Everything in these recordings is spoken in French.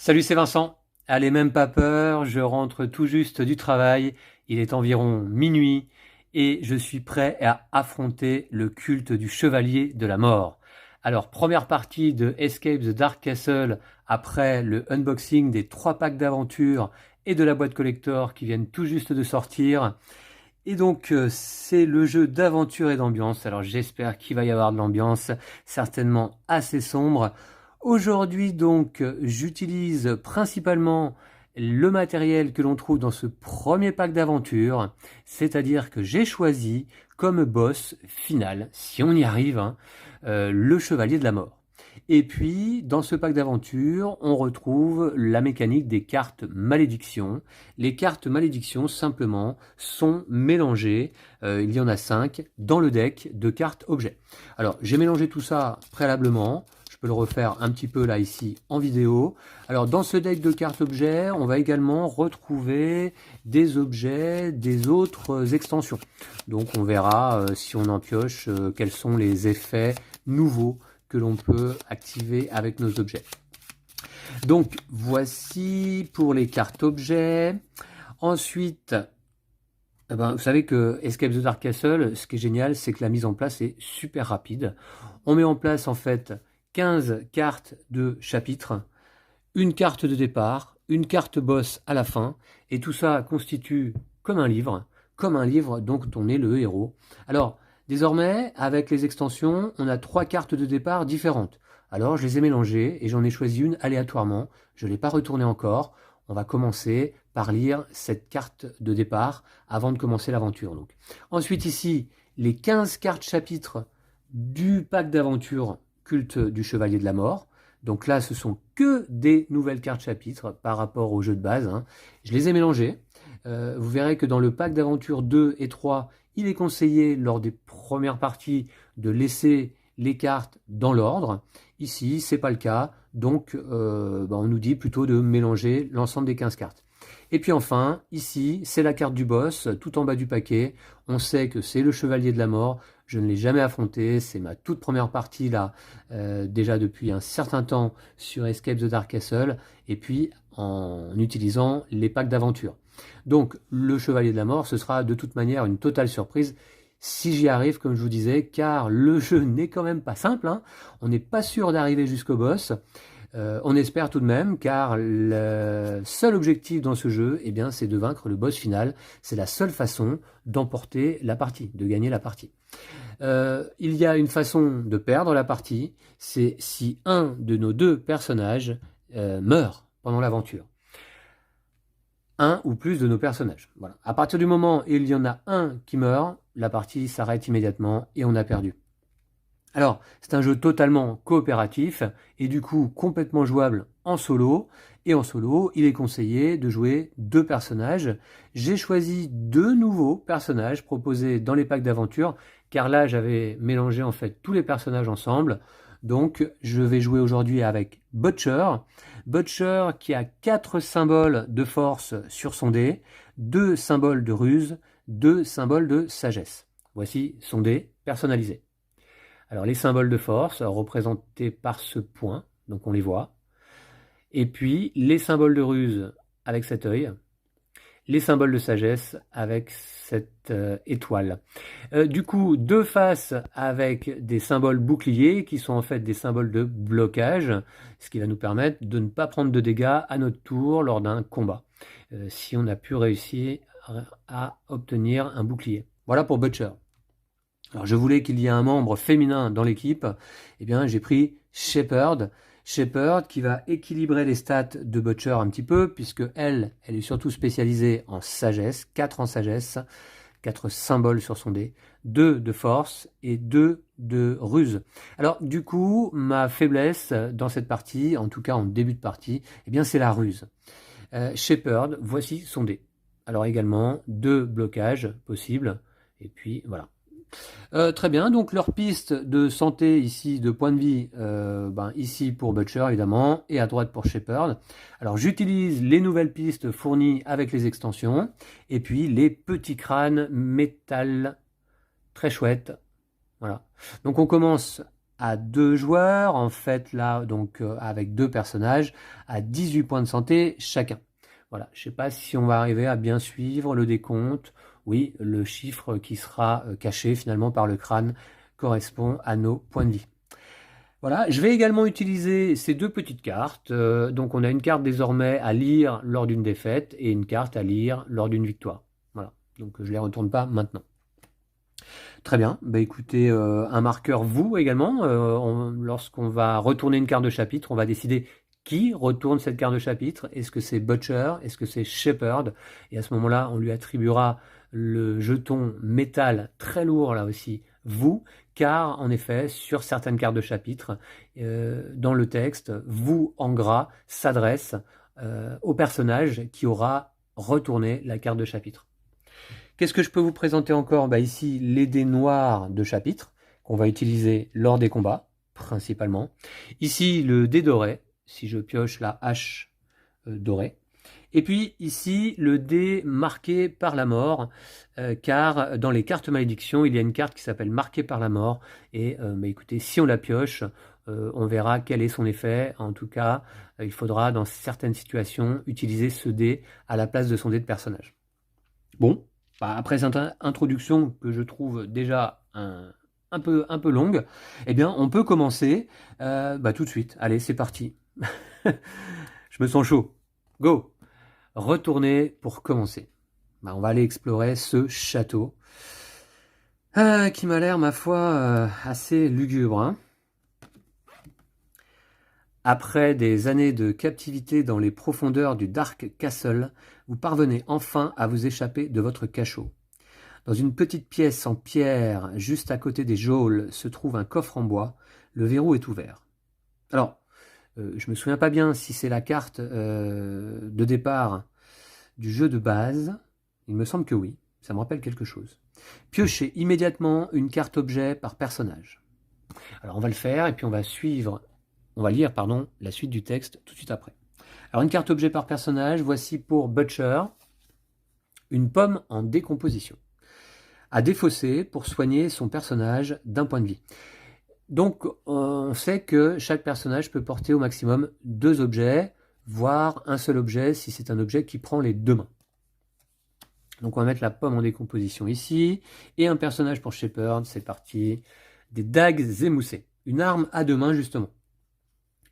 Salut, c'est Vincent. Allez, même pas peur, je rentre tout juste du travail, il est environ minuit et je suis prêt à affronter le culte du chevalier de la mort. Alors, première partie de Escape the Dark Castle après le unboxing des 3 packs d'aventure et de la boîte collector qui viennent tout juste de sortir. Et donc, c'est le jeu d'aventure et d'ambiance. Alors, j'espère qu'il va y avoir de l'ambiance, certainement assez sombre. Aujourd'hui, donc, j'utilise principalement le matériel que l'on trouve dans ce premier pack d'aventure, c'est-à-dire que j'ai choisi comme boss final, si on y arrive, hein, le chevalier de la mort. Et puis, dans ce pack d'aventure, on retrouve la mécanique des cartes malédiction. Les cartes malédiction, simplement, sont mélangées, il y en a 5, dans le deck de cartes objets. Alors, j'ai mélangé tout ça préalablement. Je peux le refaire un petit peu là, ici, en vidéo. Alors, dans ce deck de cartes objets, on va également retrouver des objets des autres extensions. Donc, on verra si on en pioche quels sont les effets nouveaux que l'on peut activer avec nos objets. Donc voici pour les cartes objets. Ensuite, vous savez que Escape the Dark Castle, ce qui est génial, c'est que la mise en place est super rapide. On met en place en fait 15 cartes de chapitre, une carte de départ, une carte boss à la fin, et tout ça constitue comme un livre dont on est le héros. Alors, désormais, avec les extensions, on a 3 cartes de départ différentes. Alors, je les ai mélangées et j'en ai choisi une aléatoirement. Je ne l'ai pas retournée encore. On va commencer par lire cette carte de départ avant de commencer l'aventure. Donc. Ensuite, ici, les 15 cartes chapitres du pack d'aventure culte du Chevalier de la Mort. Donc là, ce sont que des nouvelles cartes chapitres par rapport au jeu de base. Hein. Je les ai mélangées. Vous verrez que dans le pack d'aventure 2 et 3, il est conseillé lors des premières parties de laisser les cartes dans l'ordre. Ici, c'est pas le cas. Donc, on nous dit plutôt de mélanger l'ensemble des 15 cartes. Et puis enfin, ici, c'est la carte du boss, tout en bas du paquet. On sait que c'est le Chevalier de la Mort. Je ne l'ai jamais affronté, c'est ma toute première partie là, déjà depuis un certain temps sur Escape the Dark Castle, et puis en utilisant les packs d'aventure. Donc le Chevalier de la Mort, ce sera de toute manière une totale surprise si j'y arrive, comme je vous disais, car le jeu n'est quand même pas simple, hein. On n'est pas sûr d'arriver jusqu'au boss. On espère tout de même, car le seul objectif dans ce jeu, eh bien, c'est de vaincre le boss final. C'est la seule façon d'emporter la partie, de gagner la partie. Il y a une façon de perdre la partie, c'est si un de nos 2 personnages meurt pendant l'aventure. Un ou plus de nos personnages. Voilà. À partir du moment où il y en a un qui meurt, la partie s'arrête immédiatement et on a perdu. Alors, c'est un jeu totalement coopératif et du coup complètement jouable en solo. Et en solo, il est conseillé de jouer 2 personnages. J'ai choisi 2 nouveaux personnages proposés dans les packs d'aventure, car là j'avais mélangé en fait tous les personnages ensemble. Donc je vais jouer aujourd'hui avec Butcher. Butcher qui a 4 symboles de force sur son dé, 2 symboles de ruse, 2 symboles de sagesse. Voici son dé personnalisé. Alors les symboles de force représentés par ce point, donc on les voit. Et puis les symboles de ruse avec cet œil, les symboles de sagesse avec cette étoile. Du coup, 2 faces avec des symboles boucliers qui sont en fait des symboles de blocage, ce qui va nous permettre de ne pas prendre de dégâts à notre tour lors d'un combat, si on a pu réussir à obtenir un bouclier. Voilà pour Butcher. Alors je voulais qu'il y ait un membre féminin dans l'équipe, eh bien j'ai pris Shepherd. Shepherd qui va équilibrer les stats de Butcher un petit peu, puisque elle est surtout spécialisée en sagesse, 4 en sagesse, 4 symboles sur son dé, 2 de force et 2 de ruse. Alors du coup, ma faiblesse dans cette partie, en tout cas en début de partie, eh bien c'est la ruse. Shepherd, voici son dé. Alors également 2 blocages possibles, et puis voilà. Très bien, donc leur piste de santé ici, de point de vie, ici pour Butcher évidemment, et à droite pour Shepherd. Alors j'utilise les nouvelles pistes fournies avec les extensions, et puis les petits crânes métal, très chouettes. Voilà. Donc on commence à 2 joueurs, en fait là, donc avec 2 personnages, à 18 points de santé chacun. Voilà, je ne sais pas si on va arriver à bien suivre le décompte. Oui, le chiffre qui sera caché finalement par le crâne correspond à nos points de vie. Voilà, je vais également utiliser ces 2 petites cartes. Donc on a une carte désormais à lire lors d'une défaite et une carte à lire lors d'une victoire. Voilà, donc je ne les retourne pas maintenant. Très bien, bah écoutez, un marqueur vous également. Lorsqu'on va retourner une carte de chapitre, on va décider qui retourne cette carte de chapitre. Est-ce que c'est Butcher? Est-ce que c'est Shepherd? Et à ce moment-là, on lui attribuera le jeton métal très lourd là aussi, vous, car en effet, sur certaines cartes de chapitre, dans le texte, vous en gras s'adresse au personnage qui aura retourné la carte de chapitre. Qu'est-ce que je peux vous présenter encore? Bah ici, les dés noirs de chapitre, qu'on va utiliser lors des combats, principalement. Ici, le dé doré, si je pioche la hache dorée. Et puis ici, le dé marqué par la mort, car dans les cartes malédiction, il y a une carte qui s'appelle marquée par la mort. Et bah écoutez, si on la pioche, on verra quel est son effet. En tout cas, il faudra dans certaines situations utiliser ce dé à la place de son dé de personnage. Bon, bah, après cette introduction que je trouve déjà un peu longue, eh bien on peut commencer bah, tout de suite. Allez, c'est parti. Je me sens chaud. Go! Retourner pour commencer. Bah, on va aller explorer ce château qui m'a l'air, ma foi, assez lugubre. Hein. Après des années de captivité dans les profondeurs du Dark Castle, vous parvenez enfin à vous échapper de votre cachot. Dans une petite pièce en pierre, juste à côté des geôles, se trouve un coffre en bois. Le verrou est ouvert. Alors, je me souviens pas bien si c'est la carte de départ du jeu de base. Il me semble que oui. Ça me rappelle quelque chose. Piochez immédiatement une carte objet par personnage. Alors, on va le faire et puis on va lire la suite du texte tout de suite après. Alors, une carte objet par personnage. Voici pour Butcher une pomme en décomposition. À défausser pour soigner son personnage d'un point de vie. Donc on sait que chaque personnage peut porter au maximum 2 objets, voire un seul objet si c'est un objet qui prend les 2 mains. Donc on va mettre la pomme en décomposition ici, et un personnage pour Shepherd, c'est parti. Des dagues émoussées, une arme à 2 mains justement.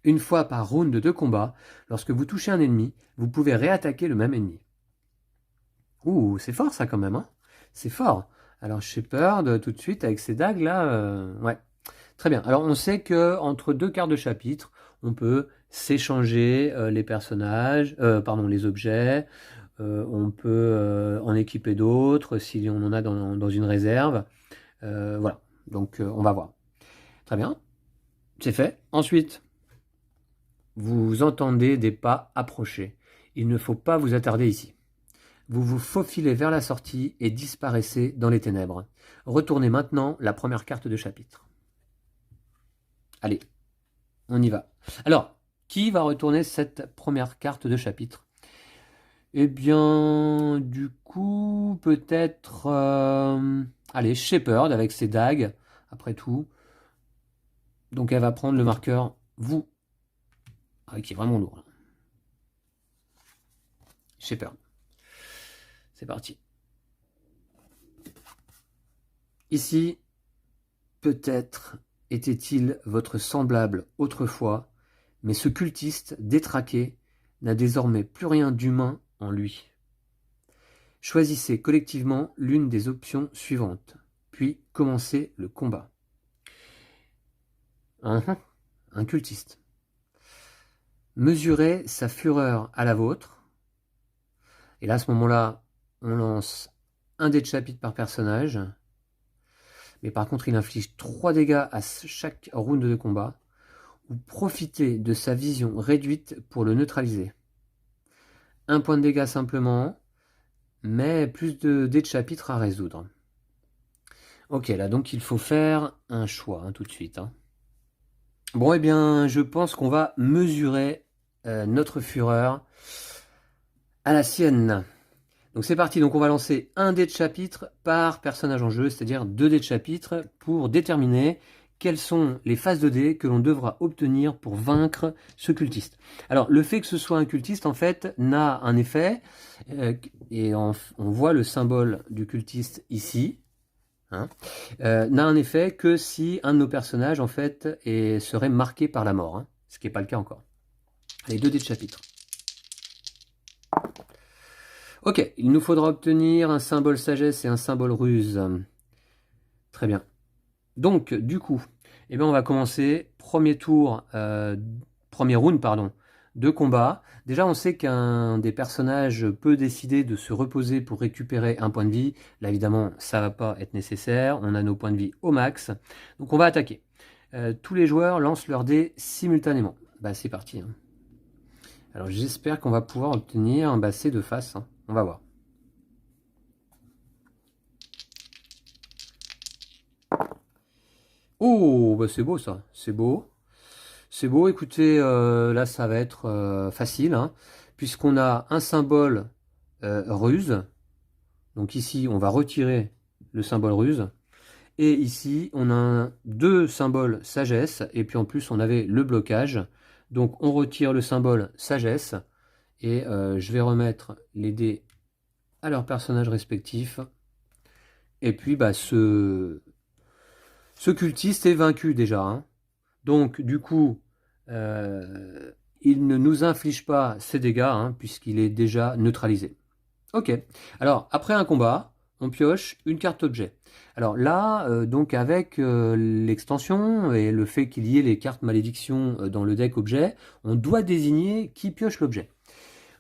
Une fois par round de combat, lorsque vous touchez un ennemi, vous pouvez réattaquer le même ennemi. Ouh, c'est fort ça quand même, hein. C'est fort. Alors Shepherd, tout de suite, avec ses dagues là, ouais. Très bien. Alors on sait que entre 2 cartes de chapitre, on peut s'échanger les personnages, les objets. On peut en équiper d'autres si on en a dans une réserve. Voilà. Donc on va voir. Très bien. C'est fait. Ensuite, vous entendez des pas approcher. Il ne faut pas vous attarder ici. Vous vous faufilez vers la sortie et disparaissez dans les ténèbres. Retournez maintenant la première carte de chapitre. Allez, on y va. Alors, qui va retourner cette première carte de chapitre? Eh bien, du coup, peut-être... allez, Shepherd avec ses dagues, après tout. Donc elle va prendre le marqueur vous. Ah, qui est vraiment lourd. Shepherd. C'est parti. Ici, peut-être était-il votre semblable autrefois, mais ce cultiste détraqué n'a désormais plus rien d'humain en lui. Choisissez collectivement l'une des options suivantes, puis commencez le combat. Un cultiste. Mesurez sa fureur à la vôtre. Et là, à ce moment-là, on lance un dé de chapitre par personnage. Mais par contre, il inflige 3 dégâts à chaque round de combat. Ou profitez de sa vision réduite pour le neutraliser. 1 point de dégâts simplement, mais plus de dés de chapitre à résoudre. Ok, là donc il faut faire un choix tout de suite. Bon, eh bien, je pense qu'on va mesurer notre fureur à la sienne. Donc c'est parti, donc on va lancer un dé de chapitre par personnage en jeu, c'est-à-dire 2 dés de chapitre pour déterminer quelles sont les phases de dés que l'on devra obtenir pour vaincre ce cultiste. Alors, le fait que ce soit un cultiste, en fait, n'a un effet, et on voit le symbole du cultiste ici, hein, n'a un effet que si un de nos personnages, en fait, serait marqué par la mort, hein, ce qui n'est pas le cas encore. Allez, 2 dés de chapitre. Ok, il nous faudra obtenir un symbole sagesse et un symbole ruse. Très bien. Donc, du coup, eh bien, on va commencer. Premier round, pardon, de combat. Déjà, on sait qu'un des personnages peut décider de se reposer pour récupérer un point de vie. Là, évidemment, ça va pas être nécessaire. On a nos points de vie au max. Donc, on va attaquer. Tous les joueurs lancent leurs dés simultanément. Bah, c'est parti. Hein. Alors, j'espère qu'on va pouvoir obtenir un C de face. Hein. On va voir. Oh, bah c'est beau ça, c'est beau. C'est beau, écoutez, là ça va être facile, hein, puisqu'on a un symbole ruse. Donc ici, on va retirer le symbole ruse. Et ici, on a 2 symboles sagesse, et puis en plus, on avait le blocage. Donc on retire le symbole sagesse, et je vais remettre les dés à leurs personnages respectifs. Et puis, bah, ce cultiste est vaincu déjà. Hein. Donc, du coup, il ne nous inflige pas ses dégâts, hein, puisqu'il est déjà neutralisé. Ok. Alors, après un combat, on pioche une carte objet. Alors là, donc avec l'extension et le fait qu'il y ait les cartes malédiction dans le deck objet, on doit désigner qui pioche l'objet.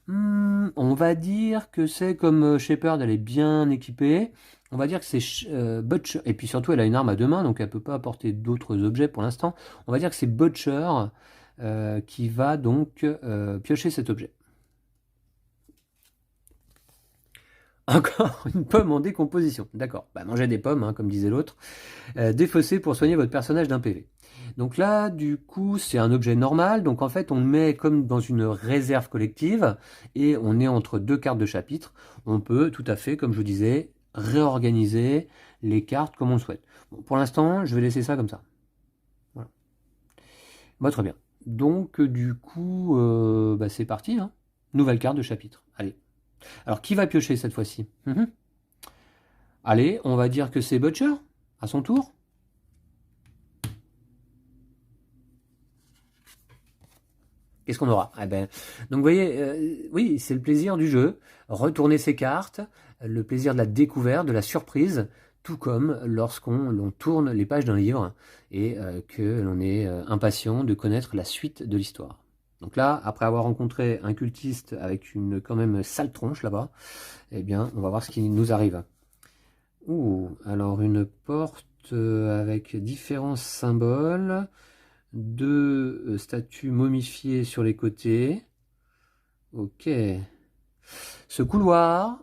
On va dire que c'est comme Shepard, elle est bien équipée. On va dire que c'est Butcher, et puis surtout elle a une arme à 2 mains, donc elle peut pas apporter d'autres objets pour l'instant. On va dire que c'est Butcher qui va donc piocher cet objet. Encore une pomme en décomposition. D'accord, bah, mangez des pommes, hein, comme disait l'autre. Défausser pour soigner votre personnage d'un PV. Donc là, du coup, c'est un objet normal. Donc en fait, on le met comme dans une réserve collective et on est entre 2 cartes de chapitre. On peut tout à fait, comme je vous disais, réorganiser les cartes comme on le souhaite. Bon, pour l'instant, je vais laisser ça comme ça. Voilà. Bah, très bien. Donc du coup, bah, c'est parti. Hein. Nouvelle carte de chapitre. Allez. Alors, qui va piocher cette fois-ci? Allez, on va dire que c'est Butcher, à son tour. Qu'est-ce qu'on aura? Eh ben, donc vous voyez, oui, c'est le plaisir du jeu. Retourner ses cartes, le plaisir de la découverte, de la surprise, tout comme lorsqu'on tourne les pages d'un livre et que l'on est impatient de connaître la suite de l'histoire. Donc là, après avoir rencontré un cultiste avec une quand même sale tronche là-bas, eh bien, on va voir ce qui nous arrive. Ouh, alors une porte avec différents symboles, 2 statues momifiées sur les côtés. Ok. Ce couloir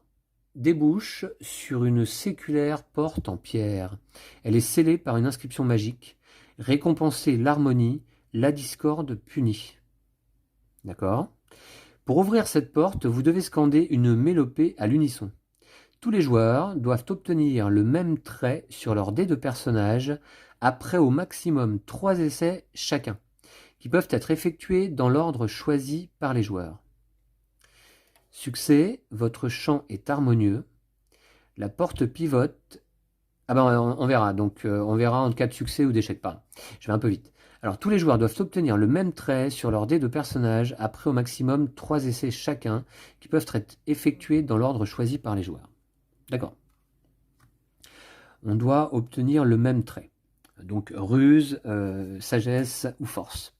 débouche sur une séculaire porte en pierre. Elle est scellée par une inscription magique. Récompenser l'harmonie, la discorde punie. D'accord? Pour ouvrir cette porte, vous devez scander une mélopée à l'unisson. Tous les joueurs doivent obtenir le même trait sur leur dé de personnage après au maximum 3 essais chacun, qui peuvent être effectués dans l'ordre choisi par les joueurs. Succès, votre champ est harmonieux. La porte pivote. Ah ben on verra, donc on verra en cas de succès ou d'échec. Pardon, je vais un peu vite. Alors tous les joueurs doivent obtenir le même trait sur leur dé de personnage après au maximum 3 essais chacun, qui peuvent être effectués dans l'ordre choisi par les joueurs. D'accord. On doit obtenir le même trait. Donc ruse, sagesse ou force.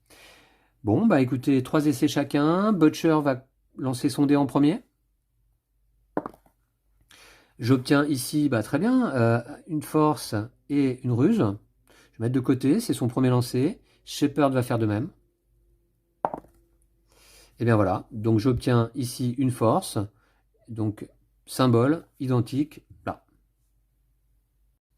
Bon, bah écoutez, 3 essais chacun. Butcher va lancer son dé en premier. J'obtiens ici, bah très bien, une force et une ruse. Je vais mettre de côté, c'est son premier lancer. Shepard va faire de même. Et bien voilà, donc j'obtiens ici une force. Donc symbole identique là.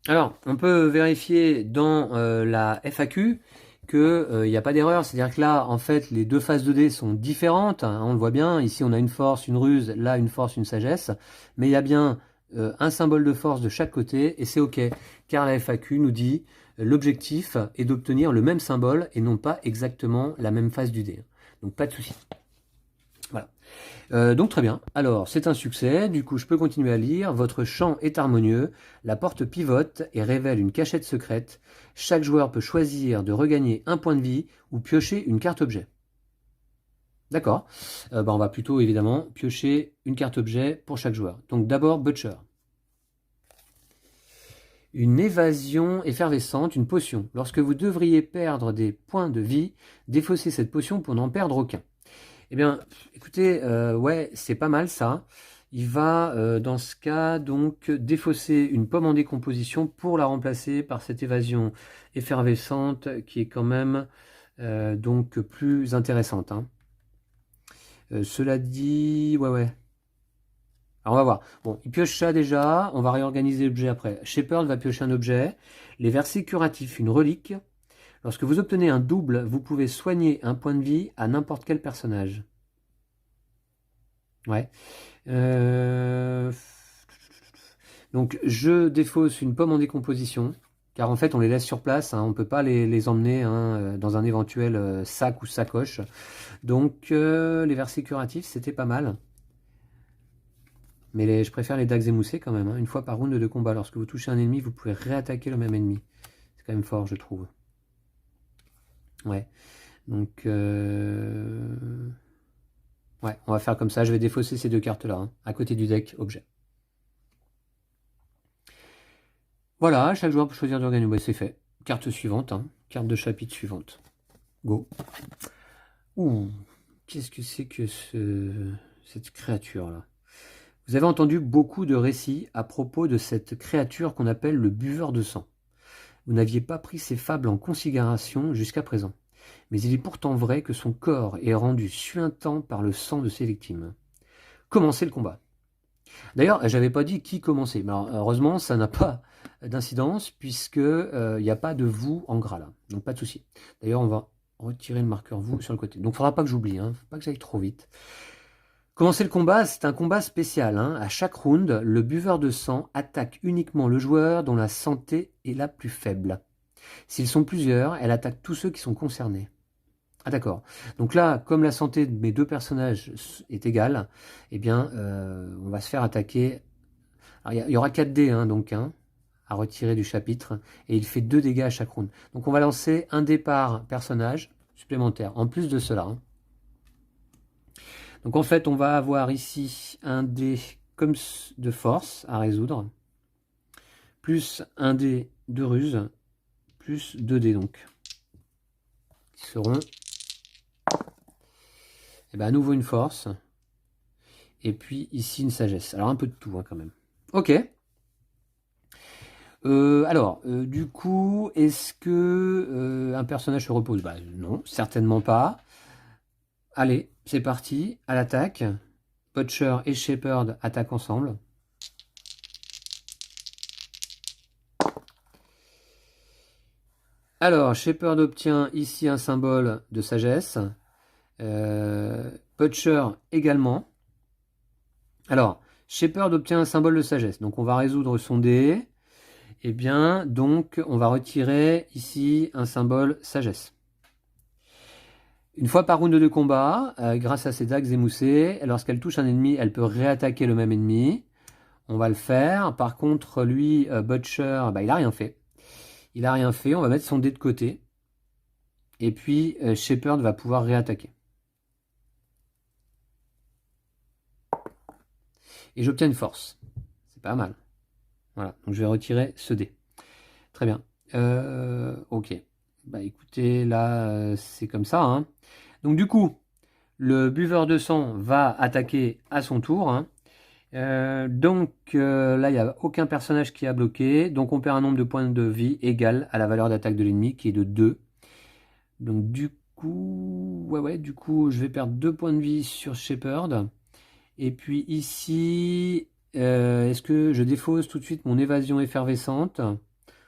Alors, on peut vérifier dans la FAQ qu'il n'y a pas d'erreur, c'est-à-dire que là, en fait, les 2 phases de dés sont différentes, hein, on le voit bien, ici on a une force, une ruse, là une force, une sagesse, mais il y a bien un symbole de force de chaque côté, et c'est ok, car la FAQ nous dit l'objectif est d'obtenir le même symbole et non pas exactement la même face du dé. Donc pas de souci. Voilà. Donc très bien. Alors c'est un succès. Du coup je peux continuer à lire. Votre chant est harmonieux. La porte pivote et révèle une cachette secrète. Chaque joueur peut choisir de regagner un point de vie ou piocher une carte objet. D'accord. On va plutôt évidemment piocher une carte objet pour chaque joueur. Donc d'abord Butcher. Une évasion effervescente, une potion. Lorsque vous devriez perdre des points de vie, défaussez cette potion pour n'en perdre aucun. Eh bien, écoutez, ouais, c'est pas mal ça. Il va, dans ce cas, donc, défausser une pomme en décomposition pour la remplacer par cette évasion effervescente qui est quand même donc plus intéressante. Hein. Cela dit, ouais. Alors on va voir. Bon, il pioche ça déjà, on va réorganiser l'objet après. Shepard va piocher un objet. Les versets curatifs, une relique. Lorsque vous obtenez un double, vous pouvez soigner un point de vie à n'importe quel personnage. Ouais. Donc je défausse une pomme en décomposition, car en fait on les laisse sur place, hein, on ne peut pas les emmener hein, dans un éventuel sac ou sacoche. Donc les versets curatifs, c'était pas mal. Mais je préfère les dagues émoussées quand même. Hein. Une fois par round de combat, lorsque vous touchez un ennemi, vous pouvez réattaquer le même ennemi. C'est quand même fort, je trouve. Ouais. Donc, ouais, on va faire comme ça. Je vais défausser ces deux cartes-là, hein, à côté du deck objet. Voilà, chaque joueur peut choisir d'organiser. Ouais, c'est fait. Carte suivante, hein. Carte de chapitre suivante. Go. Ouh, qu'est-ce que c'est que cette créature-là? Vous avez entendu beaucoup de récits à propos de cette créature qu'on appelle le buveur de sang. Vous n'aviez pas pris ces fables en considération jusqu'à présent. Mais il est pourtant vrai que son corps est rendu suintant par le sang de ses victimes. Commencez le combat. D'ailleurs, j'avais pas dit qui commençait. Mais alors, heureusement, ça n'a pas d'incidence puisque il n'y a pas de vous en gras là. Donc pas de souci. D'ailleurs, on va retirer le marqueur vous sur le côté. Donc il ne faudra pas que j'oublie, hein. Faut pas que j'aille trop vite. Commencer le combat, c'est un combat spécial. Hein. À chaque round, le buveur de sang attaque uniquement le joueur dont la santé est la plus faible. S'ils sont plusieurs, elle attaque tous ceux qui sont concernés. Ah d'accord. Donc là, comme la santé de mes deux personnages est égale, eh bien, on va se faire attaquer. Alors, il y aura 4 dés, hein, donc, hein, à retirer du chapitre, et il fait 2 dégâts à chaque round. Donc on va lancer un dé par personnage supplémentaire, en plus de cela. Hein. Donc en fait, on va avoir ici un dé comme de force à résoudre, plus un dé de ruse, plus 2 dés donc, qui seront à nouveau une force, et puis ici une sagesse. Alors un peu de tout hein, quand même. Ok. Du coup, est-ce que un personnage se repose? Bah non, certainement pas. Allez, c'est parti, à l'attaque. Butcher et Shepard attaquent ensemble. Alors, Shepard obtient ici un symbole de sagesse. Butcher également. Alors, Shepard obtient un symbole de sagesse. Donc, on va résoudre son dé. Eh bien, donc, on va retirer ici un symbole sagesse. Une fois par round de combat, grâce à ses dagues émoussées, lorsqu'elle touche un ennemi, elle peut réattaquer le même ennemi. On va le faire. Par contre, lui, Butcher, il n'a rien fait. Il n'a rien fait. On va mettre son dé de côté. Et puis, Shepard va pouvoir réattaquer. Et j'obtiens une force. C'est pas mal. Voilà. Donc, je vais retirer ce dé. Très bien. Ok. Écoutez, là, c'est comme ça. Hein. Donc, du coup, le buveur de sang va attaquer à son tour. Hein. Là, il n'y a aucun personnage qui a bloqué. Donc, on perd un nombre de points de vie égal à la valeur d'attaque de l'ennemi, qui est de 2. Donc, du coup, du coup, je vais perdre 2 points de vie sur Shepard. Et puis ici, est-ce que je défausse tout de suite mon évasion effervescente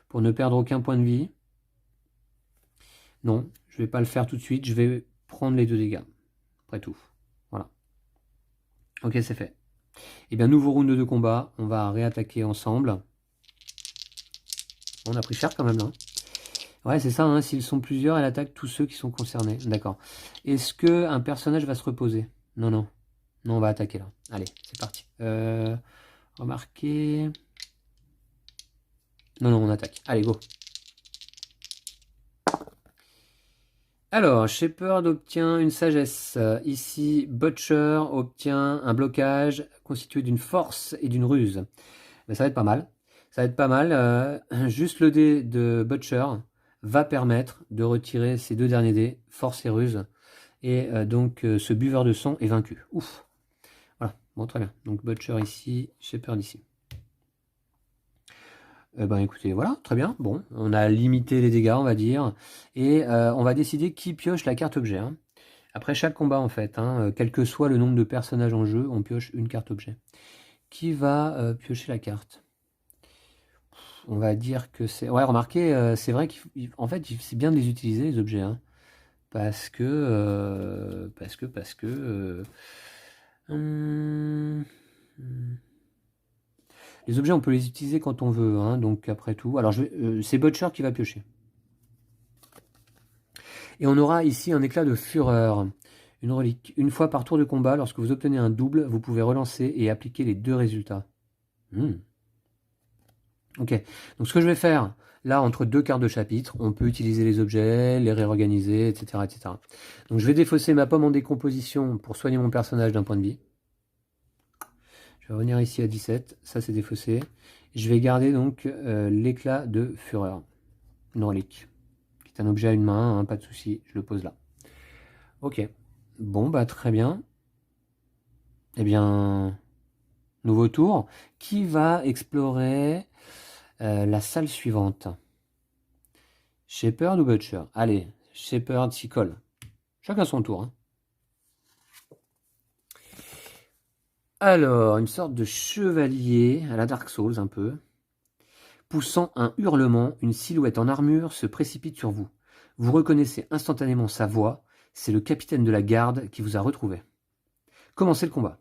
pour ne perdre aucun point de vie? Non, je ne vais pas le faire tout de suite. Je vais prendre les 2 dégâts. Après tout. Voilà. Ok, c'est fait. Et bien, nouveau round de combat. On va réattaquer ensemble. On a pris cher quand même là. Ouais, c'est ça, hein, s'ils sont plusieurs, elle attaque tous ceux qui sont concernés. D'accord. Est-ce que un personnage va se reposer? Non, non. Non, on va attaquer là. Allez, c'est parti. Remarquez. Non, non, on attaque. Allez, go. Alors, Shepherd obtient une sagesse. Ici, Butcher obtient un blocage constitué d'une force et d'une ruse. Mais ça va être pas mal. Ça va être pas mal. Juste le dé de Butcher va permettre de retirer ces deux derniers dés, force et ruse. Et donc, ce buveur de sang est vaincu. Ouf. Voilà. Bon, très bien. Donc, Butcher ici, Shepherd ici. Ben écoutez, voilà, très bien. Bon, on a limité les dégâts, on va dire. Et on va décider qui pioche la carte objet, hein. Après chaque combat, en fait, hein, quel que soit le nombre de personnages en jeu, on pioche une carte objet. Qui va piocher la carte? On va dire que c'est... Ouais, remarquez, c'est vrai qu'en fait, c'est bien de les utiliser, les objets, hein, parce que... hum, hum. Les objets, on peut les utiliser quand on veut, hein, donc après tout... Alors, c'est Butcher qui va piocher. Et on aura ici un éclat de fureur, une relique. Une fois par tour de combat, lorsque vous obtenez un double, vous pouvez relancer et appliquer les deux résultats. Ok, donc ce que je vais faire, là, entre deux cartes de chapitre, on peut utiliser les objets, les réorganiser, etc., etc. Donc je vais défausser ma pomme en décomposition pour soigner mon personnage d'un point de vie. Je vais revenir ici à 17, ça c'est défaussé. Je vais garder donc l'éclat de fureur, une relique, qui est un objet à une main, hein, pas de souci, je le pose là. Ok, bon bah très bien. Eh bien, nouveau tour. Qui va explorer la salle suivante? Shepherd ou Butcher? Allez, Shepherd s'y colle. Chacun son tour, hein. Alors, une sorte de chevalier à la Dark Souls un peu. Poussant un hurlement, une silhouette en armure se précipite sur vous. Vous reconnaissez instantanément sa voix. C'est le capitaine de la garde qui vous a retrouvé. Commencez le combat.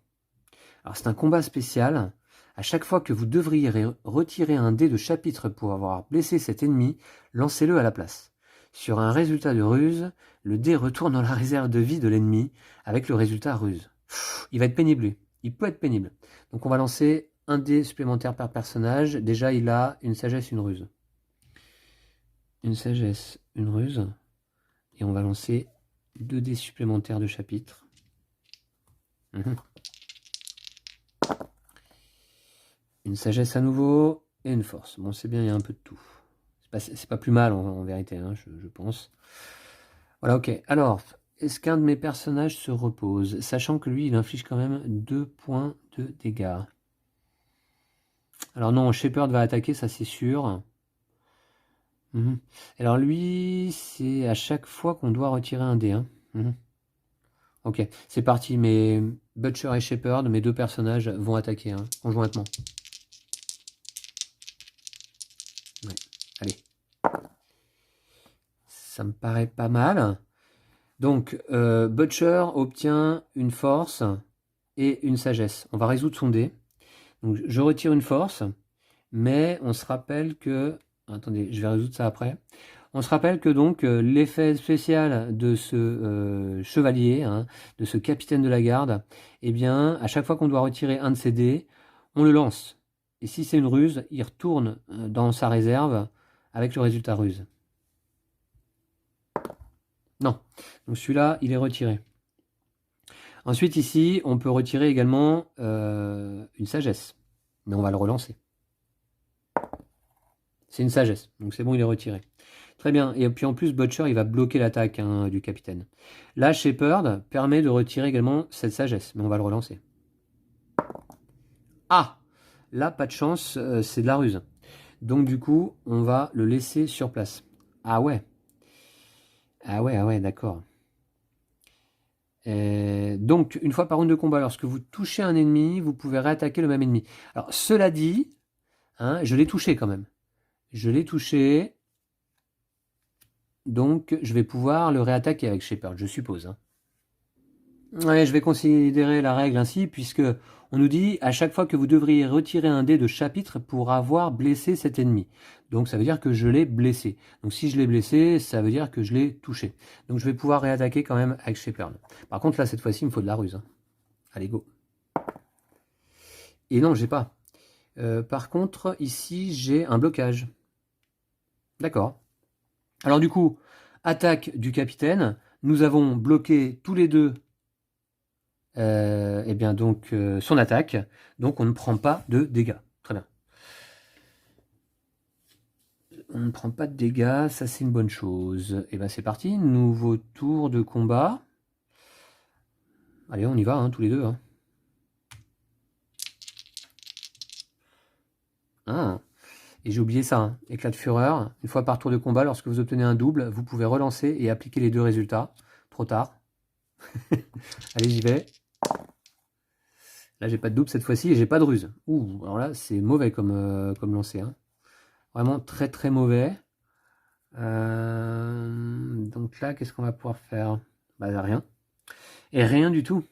Alors c'est un combat spécial. À chaque fois que vous devriez retirer un dé de chapitre pour avoir blessé cet ennemi, lancez-le à la place. Sur un résultat de ruse, le dé retourne dans la réserve de vie de l'ennemi avec le résultat ruse. Il va être pénible, lui. Il peut être pénible. Donc on va lancer un dé supplémentaire par personnage. Déjà, il a une sagesse, une ruse. Une sagesse, une ruse. Et on va lancer 2 dés supplémentaires de chapitre. Une sagesse à nouveau et une force. Bon, c'est bien, il y a un peu de tout. C'est pas plus mal en vérité, hein, je pense. Voilà, ok. Alors, est-ce qu'un de mes personnages se repose? Sachant que lui, il inflige quand même 2 points de dégâts. Alors non, Shepherd va attaquer, ça c'est sûr. Alors lui, c'est à chaque fois qu'on doit retirer un dé. Hein. Ok, c'est parti. Mais Butcher et Shepherd, mes deux personnages, vont attaquer hein, conjointement. Ouais, allez. Ça me paraît pas mal. Donc, Butcher obtient une force et une sagesse. On va résoudre son dé. Donc, je retire une force, mais on se rappelle que... Attendez, je vais résoudre ça après. On se rappelle que donc l'effet spécial de ce chevalier, hein, de ce capitaine de la garde, eh bien, à chaque fois qu'on doit retirer un de ses dés, on le lance. Et si c'est une ruse, il retourne dans sa réserve avec le résultat ruse. Non. Donc celui-là, il est retiré. Ensuite, ici, on peut retirer également une sagesse. Mais on va le relancer. C'est une sagesse. Donc c'est bon, il est retiré. Très bien. Et puis en plus, Butcher, il va bloquer l'attaque hein, du capitaine. Là, Shepherd permet de retirer également cette sagesse. Mais on va le relancer. Ah! Là, pas de chance, c'est de la ruse. Donc du coup, on va le laisser sur place. Ah ouais. Ah ouais, d'accord. Donc, une fois par round de combat, lorsque vous touchez un ennemi, vous pouvez réattaquer le même ennemi. Alors, cela dit, hein, je l'ai touché quand même. Je l'ai touché. Donc, je vais pouvoir le réattaquer avec Shepherd, je suppose. Hein. Ouais, je vais considérer la règle ainsi, puisque on nous dit à chaque fois que vous devriez retirer un dé de chapitre pour avoir blessé cet ennemi. Donc ça veut dire que je l'ai blessé. Donc si je l'ai blessé, ça veut dire que je l'ai touché. Donc je vais pouvoir réattaquer quand même avec Shepherd. Par contre là, cette fois-ci, il me faut de la ruse, hein. Allez, go. Et non, j'ai pas. Par contre, ici, j'ai un blocage. D'accord. Alors du coup, attaque du capitaine. Nous avons bloqué tous les deux eh bien donc son attaque. Donc on ne prend pas de dégâts. Très bien. On ne prend pas de dégâts, ça c'est une bonne chose. Et bien c'est parti, nouveau tour de combat. Allez, on y va, hein, tous les deux. Hein. Ah. Et j'ai oublié ça, hein. Éclat de fureur. Une fois par tour de combat, lorsque vous obtenez un double, vous pouvez relancer et appliquer les deux résultats. Trop tard. Allez, j'y vais. Là, j'ai pas de double cette fois-ci et j'ai pas de ruse. Ouh, alors là, c'est mauvais comme lancer. Hein. Vraiment très très mauvais. Donc là, qu'est-ce qu'on va pouvoir faire? Bah rien. Et rien du tout.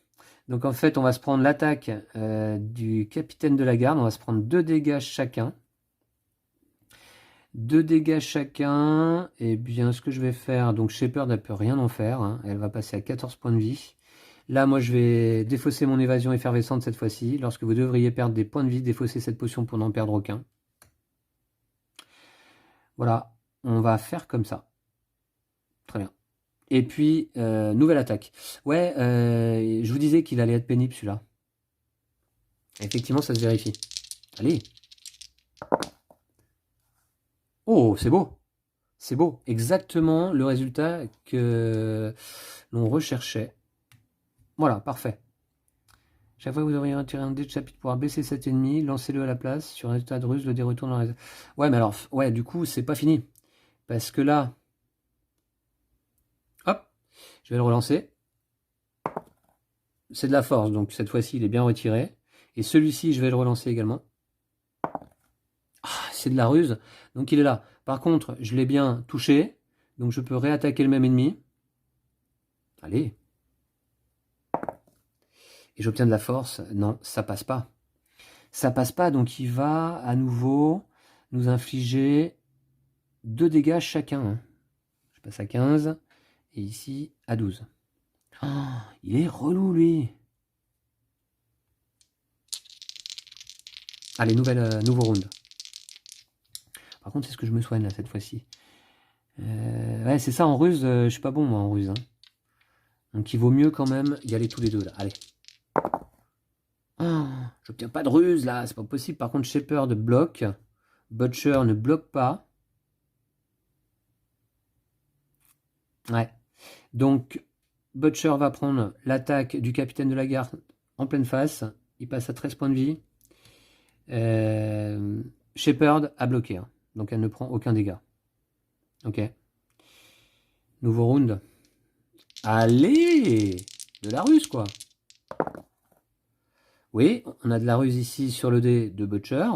Donc en fait, on va se prendre l'attaque du capitaine de la garde. On va se prendre 2 dégâts chacun. 2 dégâts chacun. Et bien, ce que je vais faire, donc Shepherd, elle peut rien en faire. Hein. Elle va passer à 14 points de vie. Là, moi, je vais défausser mon évasion effervescente cette fois-ci. Lorsque vous devriez perdre des points de vie, défausser cette potion pour n'en perdre aucun. Voilà, on va faire comme ça. Très bien. Et puis, nouvelle attaque. Ouais, je vous disais qu'il allait être pénible celui-là. Effectivement, ça se vérifie. Allez. Oh, c'est beau. C'est beau. Exactement le résultat que l'on recherchait. Voilà, parfait. Chaque fois que vous devriez retirer un dé de chapitre pour baisser cet ennemi, lancez-le à la place. Sur un résultat de ruse, le dé retourne dans la... Ouais, mais alors, ouais, du coup, c'est pas fini. Parce que là... Hop, je vais le relancer. C'est de la force, donc cette fois-ci, il est bien retiré. Et celui-ci, je vais le relancer également. Ah, c'est de la ruse, donc il est là. Par contre, je l'ai bien touché, donc je peux réattaquer le même ennemi. Allez. Et j'obtiens de la force. Non, ça passe pas. Ça passe pas, donc il va à nouveau nous infliger 2 dégâts chacun. Hein. Je passe à 15, et ici à 12. Oh, il est relou, lui. Allez, nouveau round. Par contre, c'est ce que je me soigne là cette fois-ci. Ouais, c'est ça, en ruse, je suis pas bon moi en ruse. Hein. Donc il vaut mieux quand même y aller tous les deux là. Allez. Oh, j'obtiens pas de ruse là, c'est pas possible. Par contre, Shepherd bloque. Butcher ne bloque pas. Ouais. Donc, Butcher va prendre l'attaque du capitaine de la garde en pleine face. Il passe à 13 points de vie. Shepherd a bloqué. Hein. Donc elle ne prend aucun dégât. Ok. Nouveau round. Allez! De la ruse, quoi. Oui, on a de la ruse ici sur le dé de Butcher.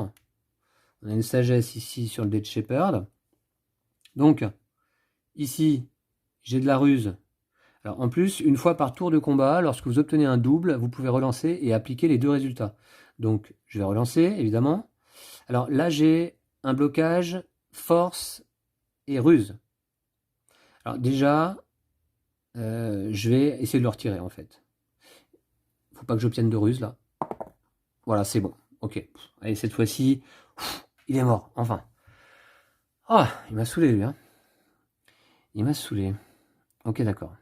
On a une sagesse ici sur le dé de Shepherd. Donc, ici, j'ai de la ruse. Alors, en plus, une fois par tour de combat, lorsque vous obtenez un double, vous pouvez relancer et appliquer les deux résultats. Donc, je vais relancer, évidemment. Alors là, j'ai un blocage, force et ruse. Alors déjà, je vais essayer de le retirer, en fait. Faut pas que j'obtienne de ruse, là. Voilà, c'est bon. Ok. Allez, cette fois-ci, il est mort, enfin. Ah, il m'a saoulé, lui. Hein. Il m'a saoulé. Ok, d'accord.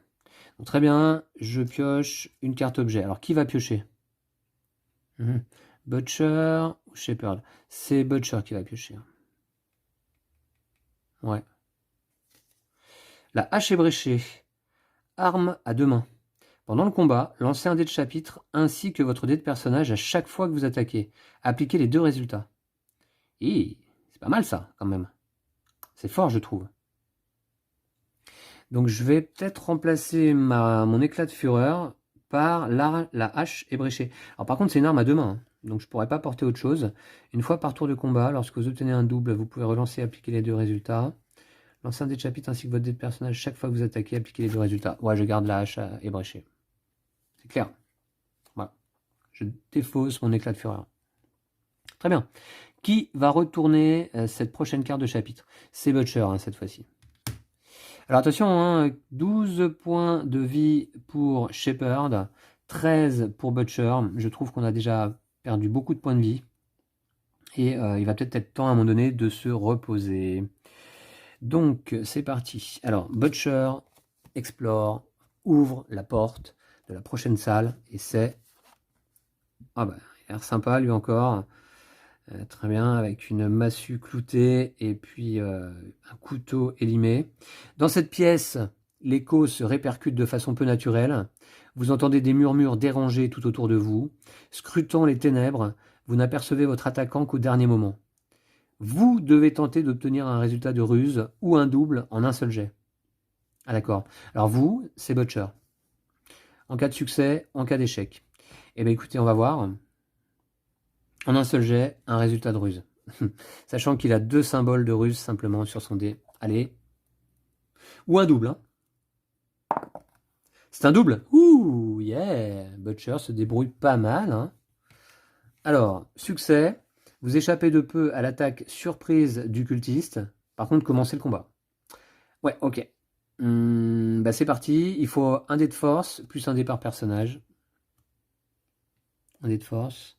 Donc, très bien, je pioche une carte objet. Alors, qui va piocher? Butcher ou Shepherd? C'est Butcher qui va piocher. Ouais. La hache ébréchée. Arme à 2 mains. Pendant le combat, lancez un dé de chapitre ainsi que votre dé de personnage à chaque fois que vous attaquez. Appliquez les deux résultats. Et c'est pas mal ça, quand même. C'est fort, je trouve. Donc je vais peut-être remplacer mon éclat de fureur par la hache ébréchée. Alors par contre, c'est une arme à 2 mains, hein, donc je ne pourrais pas porter autre chose. Une fois par tour de combat, lorsque vous obtenez un double, vous pouvez relancer et appliquer les deux résultats. Lancez un dé de chapitre ainsi que votre dé de personnage chaque fois que vous attaquez, appliquez les deux résultats. Ouais, je garde la hache ébréchée. c'est clair. Voilà. Je défausse mon éclat de fureur. Très bien. Qui va retourner cette prochaine carte de chapitre? C'est Butcher, hein, cette fois-ci. Alors attention, hein, 12 points de vie pour Shepard, 13 pour Butcher. Je trouve qu'on a déjà perdu beaucoup de points de vie. Et il va peut-être être temps à un moment donné de se reposer. Donc c'est parti. Alors Butcher explore, ouvre la porte de la prochaine salle. Et c'est... Ah bah, il a l'air sympa lui encore. Très bien, avec une massue cloutée et puis un couteau élimé. Dans cette pièce, l'écho se répercute de façon peu naturelle. Vous entendez des murmures dérangés tout autour de vous. Scrutant les ténèbres, vous n'apercevez votre attaquant qu'au dernier moment. Vous devez tenter d'obtenir un résultat de ruse ou un double en un seul jet. Ah d'accord. Alors vous, c'est Butcher. En cas de succès, en cas d'échec. Eh bien écoutez, on va voir. En un seul jet, un résultat de ruse. Sachant qu'il a 2 symboles de ruse simplement sur son dé. Allez. Ou un double. Hein. C'est un double. Ouh, yeah. Butcher se débrouille pas mal. Hein. Alors, succès. Vous échappez de peu à l'attaque surprise du cultiste. Par contre, commencez le combat. Ouais, ok. Bah c'est parti. Il faut un dé de force plus un dé par personnage. Un dé de force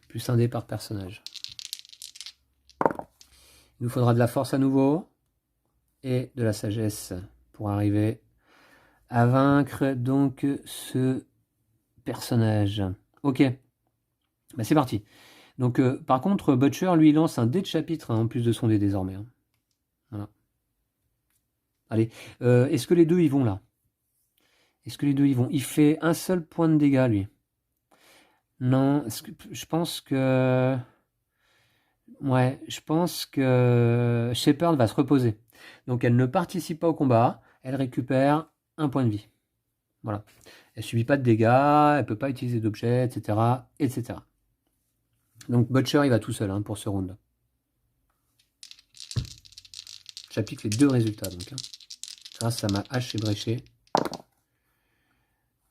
plus un dé par personnage. Il nous faudra de la force à nouveau et de la sagesse pour arriver à vaincre donc ce personnage. Ok, bah, c'est parti. Donc par contre, Butcher lui lance un dé de chapitre hein, en plus de son dé désormais. Hein. Voilà. Allez, est-ce que les deux y vont là? Est-ce que les deux y vont? Il fait un seul point de dégâts lui. Non, je pense que... Ouais, je pense que Shepard va se reposer. Donc elle ne participe pas au combat, elle récupère un point de vie. Voilà. Elle subit pas de dégâts, elle peut pas utiliser d'objets, etc., etc. Donc Butcher il va tout seul hein, pour ce round. J'applique les 2 résultats donc. Hein, grâce à ma hache ébréchée.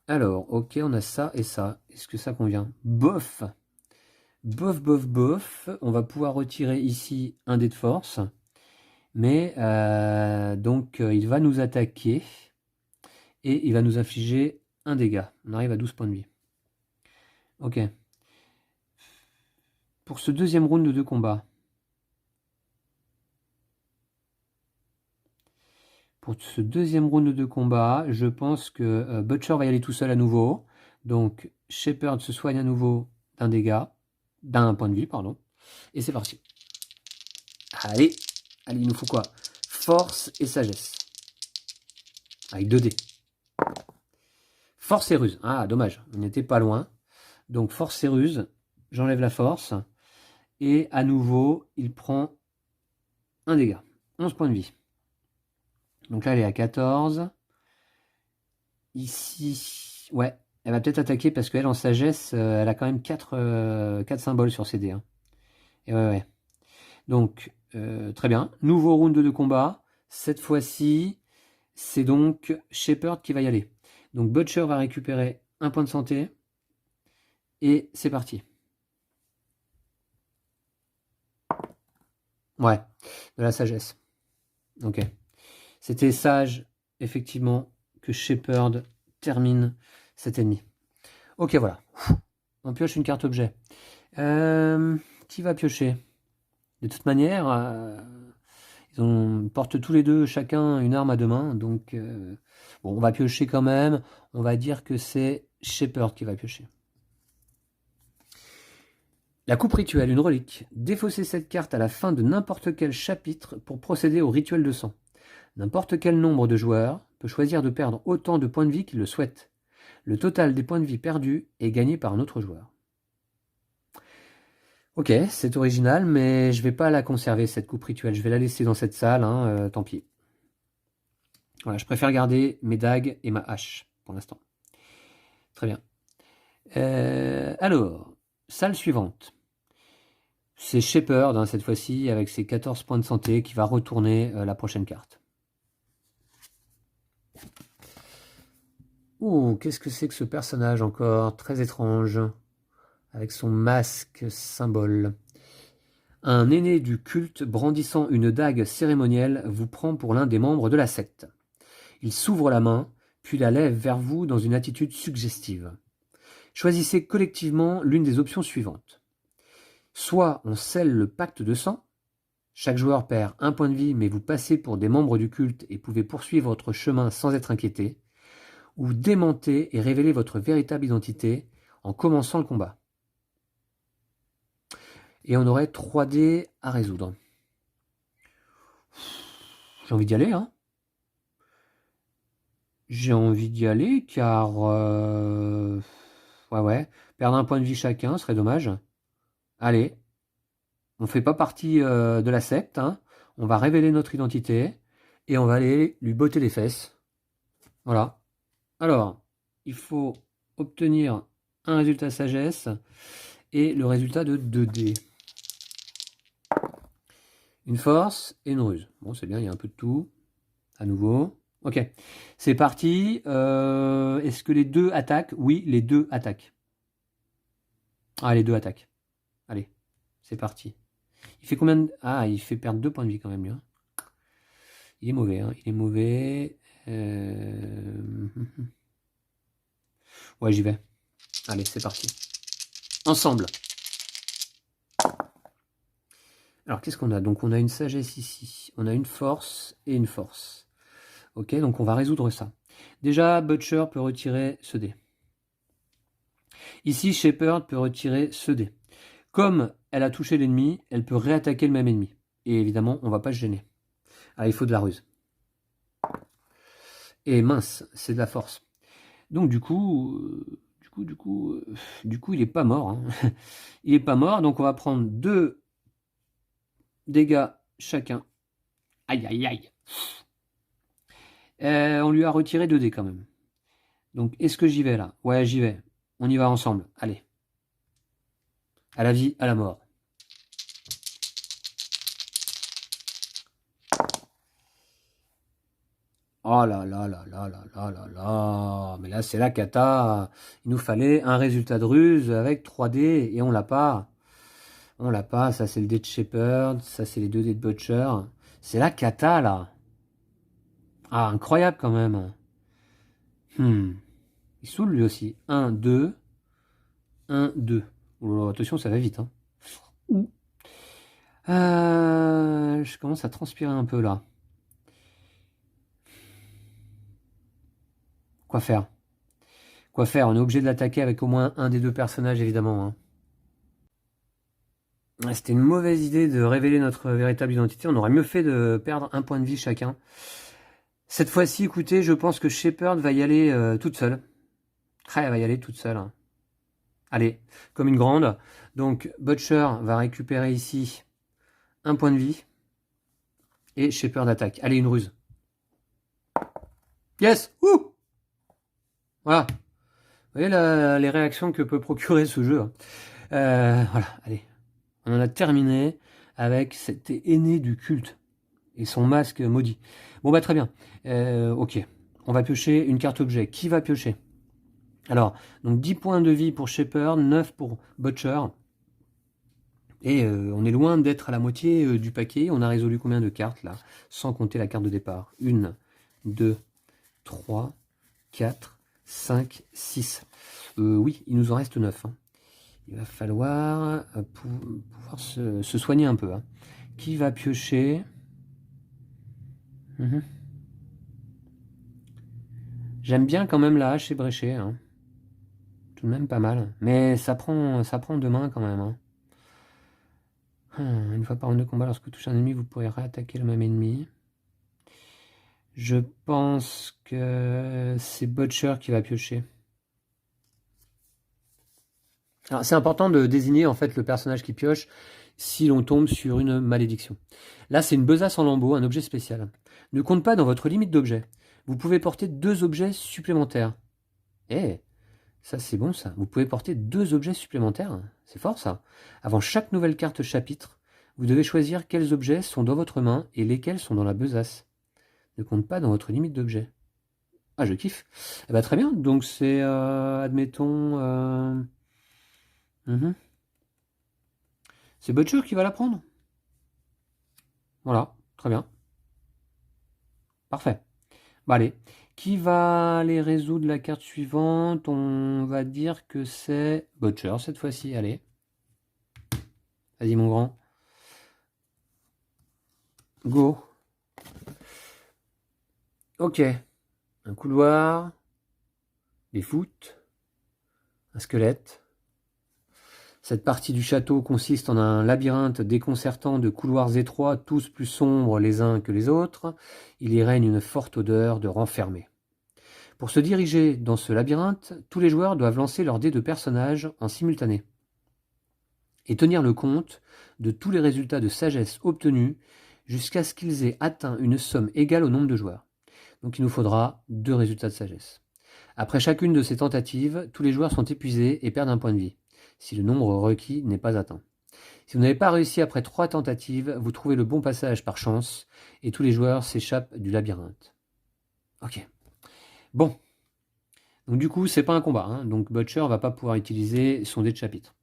Alors, ok, on a ça et ça. Est-ce que ça convient? Bof. Bof, bof, bof. On va pouvoir retirer ici un dé de force. Mais donc il va nous attaquer. Et il va nous infliger un dégât. On arrive à 12 points de vie. Ok. Pour ce deuxième round de combat. Pour ce deuxième round de combat, je pense que Butcher va y aller tout seul à nouveau. Donc Shepard se soigne à nouveau d'un dégât. D'un point de vie, pardon. Et c'est parti. Allez. Allez, il nous faut quoi? Force et sagesse. Avec 2 dés. Force et ruse. Ah, dommage. On n'était pas loin. Donc, force et ruse. J'enlève la force. Et à nouveau, il prend un dégât. 11 points de vie. Donc là, elle est à 14. Ici, ouais. Elle va peut-être attaquer parce qu'elle, en sagesse, elle a quand même 4 symboles sur ses dés. Hein. Et ouais. Donc, très bien. Nouveau round de combat. Cette fois-ci, c'est donc Shepard qui va y aller. Donc Butcher va récupérer un point de santé. Et c'est parti. Ouais, de la sagesse. Ok. C'était sage, effectivement, que Shepard termine cet ennemi. Ok, voilà. On pioche une carte objet. Qui va piocher? De toute manière, ils portent tous les deux chacun une arme à 2 mains. Donc, bon, on va piocher quand même. On va dire que c'est Shepard qui va piocher. La coupe rituelle, une relique. Défaussez cette carte à la fin de n'importe quel chapitre pour procéder au rituel de sang. N'importe quel nombre de joueurs peut choisir de perdre autant de points de vie qu'il le souhaite. Le total des points de vie perdus est gagné par un autre joueur. Ok, c'est original, mais je vais pas la conserver, cette coupe rituelle. Je vais la laisser dans cette salle, hein, tant pis. Voilà, je préfère garder mes dagues et ma hache, pour l'instant. Très bien. Alors, salle suivante. C'est Shepard, hein, cette fois-ci, avec ses 14 points de santé, qui va retourner la prochaine carte. Oh, qu'est-ce que c'est que ce personnage encore? Très étrange. Avec son masque symbole. Un aîné du culte brandissant une dague cérémonielle vous prend pour l'un des membres de la secte. Il s'ouvre la main, puis la lève vers vous dans une attitude suggestive. Choisissez collectivement l'une des options suivantes. Soit on scelle le pacte de sang, chaque joueur perd un point de vie mais vous passez pour des membres du culte et pouvez poursuivre votre chemin sans être inquiété, ou démenter et révéler votre véritable identité en commençant le combat. Et on aurait 3 dés à résoudre. J'ai envie d'y aller, hein. J'ai envie d'y aller car... Ouais. Perdre un point de vie chacun serait dommage. Allez. On fait pas partie de la secte, hein. On va révéler notre identité et on va aller lui botter les fesses. Voilà. Alors, il faut obtenir un résultat sagesse et le résultat de 2 dés. Une force et une ruse. Bon, c'est bien, il y a un peu de tout. À nouveau. Ok, c'est parti. Est-ce que les deux attaquent? Oui, les deux attaquent. Ah, les deux attaquent. Allez, c'est parti. Il fait combien de... Ah, il fait perdre 2 points de vie quand même, lui. Hein. Il est mauvais, hein. Il est mauvais. Ouais, j'y vais. Allez, c'est parti. Ensemble. Alors, qu'est-ce qu'on a? Donc, on a une sagesse ici. On a une force et une force. Ok, donc on va résoudre ça. Déjà, Butcher peut retirer ce dé. Ici, Shepherd peut retirer ce dé. Comme elle a touché l'ennemi, elle peut réattaquer le même ennemi. Et évidemment, on ne va pas se gêner. Ah, il faut de la ruse. Et mince, c'est de la force. Donc du coup, il n'est pas mort. Hein. Il n'est pas mort, donc on va prendre 2 dégâts chacun. Aïe, aïe, aïe. On lui a retiré 2 dés quand même. Donc, est-ce que j'y vais là? Ouais, j'y vais. On y va ensemble. Allez. À la vie, à la mort. Oh là là là là là là là là. Mais là, c'est la cata. Il nous fallait un résultat de ruse avec 3 dés et on l'a pas. On l'a pas. Ça, c'est le dé de Shepherd. Ça, c'est les 2 dés de Butcher. C'est la cata, là. Ah, incroyable quand même. Il saoule lui aussi. 1, 2. 1, 2. Oh, attention, ça va vite. Hein. Je commence à transpirer un peu là. Quoi faire? Quoi faire? On est obligé de l'attaquer avec au moins un des 2 personnages, évidemment. Hein. C'était une mauvaise idée de révéler notre véritable identité. On aurait mieux fait de perdre un point de vie chacun. Cette fois-ci, écoutez, je pense que Shepherd va y aller toute seule. Elle va y aller toute seule. Hein. Allez, comme une grande. Donc, Butcher va récupérer ici un point de vie. Et Shepherd attaque. Allez, une ruse. Yes! Ouh! Voilà. Vous voyez les réactions que peut procurer ce jeu. Hein. Voilà, allez. On en a terminé avec cet aîné du culte et son masque maudit. Bon bah très bien. Ok. On va piocher une carte objet. Qui va piocher? Alors, donc 10 points de vie pour Shepherd, 9 pour Butcher. Et on est loin d'être à la moitié du paquet. On a résolu combien de cartes là? Sans compter la carte de départ. 1, 2, 3, 4, 5, 6. Oui, il nous en reste 9. Hein. Il va falloir pouvoir se soigner un peu. Hein. Qui va piocher? J'aime bien quand même la hache ébréchée. Hein. Tout de même pas mal. Mais ça prend 2 mains quand même. Hein. Une fois par round de combat, lorsque vous touchez un ennemi, vous pourrez réattaquer le même ennemi. Je pense que c'est Butcher qui va piocher. Alors c'est important de désigner en fait le personnage qui pioche si l'on tombe sur une malédiction. Là c'est une besace en lambeaux, un objet spécial. Ne compte pas dans votre limite d'objets. Vous pouvez porter 2 objets supplémentaires. Ça c'est bon ça. Vous pouvez porter 2 objets supplémentaires. C'est fort ça. Avant chaque nouvelle carte chapitre, vous devez choisir quels objets sont dans votre main et lesquels sont dans la besace. Ne compte pas dans votre limite d'objets. Ah, je kiffe. Eh ben, très bien. Donc, c'est, admettons, mhm. C'est Butcher qui va la prendre. Voilà, très bien. Parfait. Bah, allez. Qui va aller résoudre la carte suivante? On va dire que c'est Butcher cette fois-ci. Allez, vas-y, mon grand. Go. Ok. Un couloir, des voûtes, un squelette. Cette partie du château consiste en un labyrinthe déconcertant de couloirs étroits, tous plus sombres les uns que les autres. Il y règne une forte odeur de renfermé. Pour se diriger dans ce labyrinthe, tous les joueurs doivent lancer leurs dés de personnages en simultané et tenir le compte de tous les résultats de sagesse obtenus jusqu'à ce qu'ils aient atteint une somme égale au nombre de joueurs. Donc il nous faudra 2 résultats de sagesse. Après chacune de ces tentatives, tous les joueurs sont épuisés et perdent un point de vie, si le nombre requis n'est pas atteint. Si vous n'avez pas réussi après 3 tentatives, vous trouvez le bon passage par chance et tous les joueurs s'échappent du labyrinthe. Ok. Bon. Donc du coup, c'est pas un combat, hein. Donc Butcher va pas pouvoir utiliser son dé de chapitre.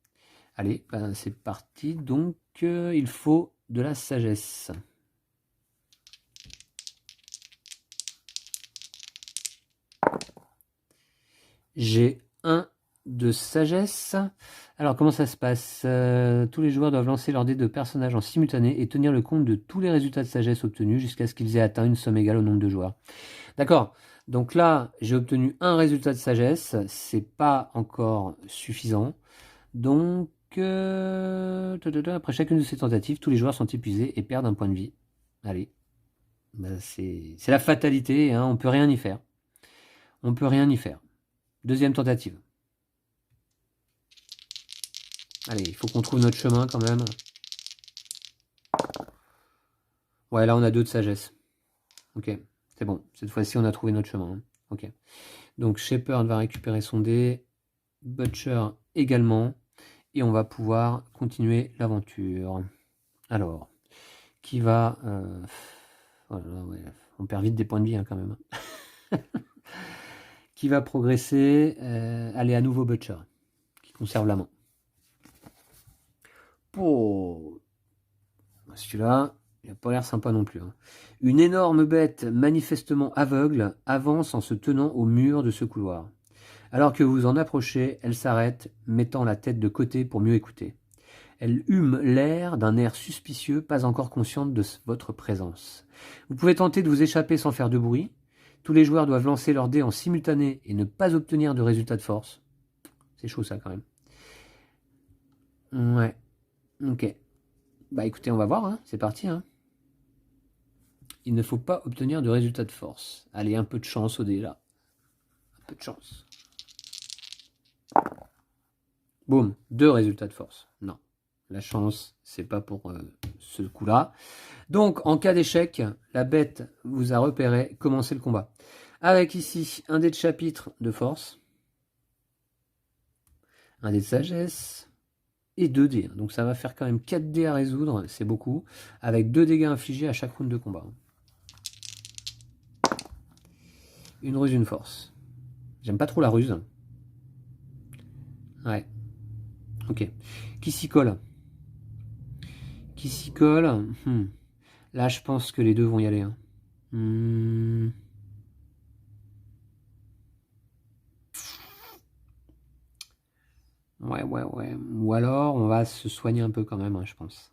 Allez, ben, c'est parti. Donc il faut de la sagesse. J'ai un de sagesse. Alors, comment ça se passe? Tous les joueurs doivent lancer leur dé de personnage en simultané et tenir le compte de tous les résultats de sagesse obtenus jusqu'à ce qu'ils aient atteint une somme égale au nombre de joueurs. D'accord. Donc là, j'ai obtenu un résultat de sagesse. C'est pas encore suffisant. Donc, après chacune de ces tentatives, tous les joueurs sont épuisés et perdent un point de vie. Allez. Ben, c'est la fatalité, hein. On peut rien y faire. On peut rien y faire. Deuxième tentative. Allez, il faut qu'on trouve notre chemin quand même. Ouais, là on a 2 de sagesse. Ok, c'est bon. Cette fois-ci on a trouvé notre chemin, hein. Ok. Donc Shepard va récupérer son dé. Butcher également. Et on va pouvoir continuer l'aventure. Alors, qui va... voilà, ouais, on perd vite des points de vie, hein, quand même. Qui va progresser? Allez, à nouveau Butcher, qui conserve la main. Oh, celui-là, il n'a pas l'air sympa non plus, hein. Une énorme bête manifestement aveugle avance en se tenant au mur de ce couloir. Alors que vous en approchez, elle s'arrête, mettant la tête de côté pour mieux écouter. Elle hume l'air d'un air suspicieux, pas encore consciente de votre présence. Vous pouvez tenter de vous échapper sans faire de bruit. Tous les joueurs doivent lancer leurs dés en simultané et ne pas obtenir de résultat de force. C'est chaud ça quand même. Ouais, ok. Bah écoutez, on va voir, hein. C'est parti, hein. Il ne faut pas obtenir de résultat de force. Allez, un peu de chance au dé là. Un peu de chance. Boum, 2 résultats de force. Non, la chance, c'est pas pour ce coup-là. Donc, en cas d'échec, la bête vous a repéré, commencez le combat. Avec ici un dé de chapitre de force, un dé de sagesse et 2 dés. Donc ça va faire quand même 4 dés à résoudre, c'est beaucoup, avec 2 dégâts infligés à chaque round de combat. Une ruse, une force. J'aime pas trop la ruse. Ouais. Ok. Qui s'y colle? Qui s'y colle? Là, je pense que les deux vont y aller, hein. Ouais, ouais, ouais. Ou alors, on va se soigner un peu quand même, hein, je pense.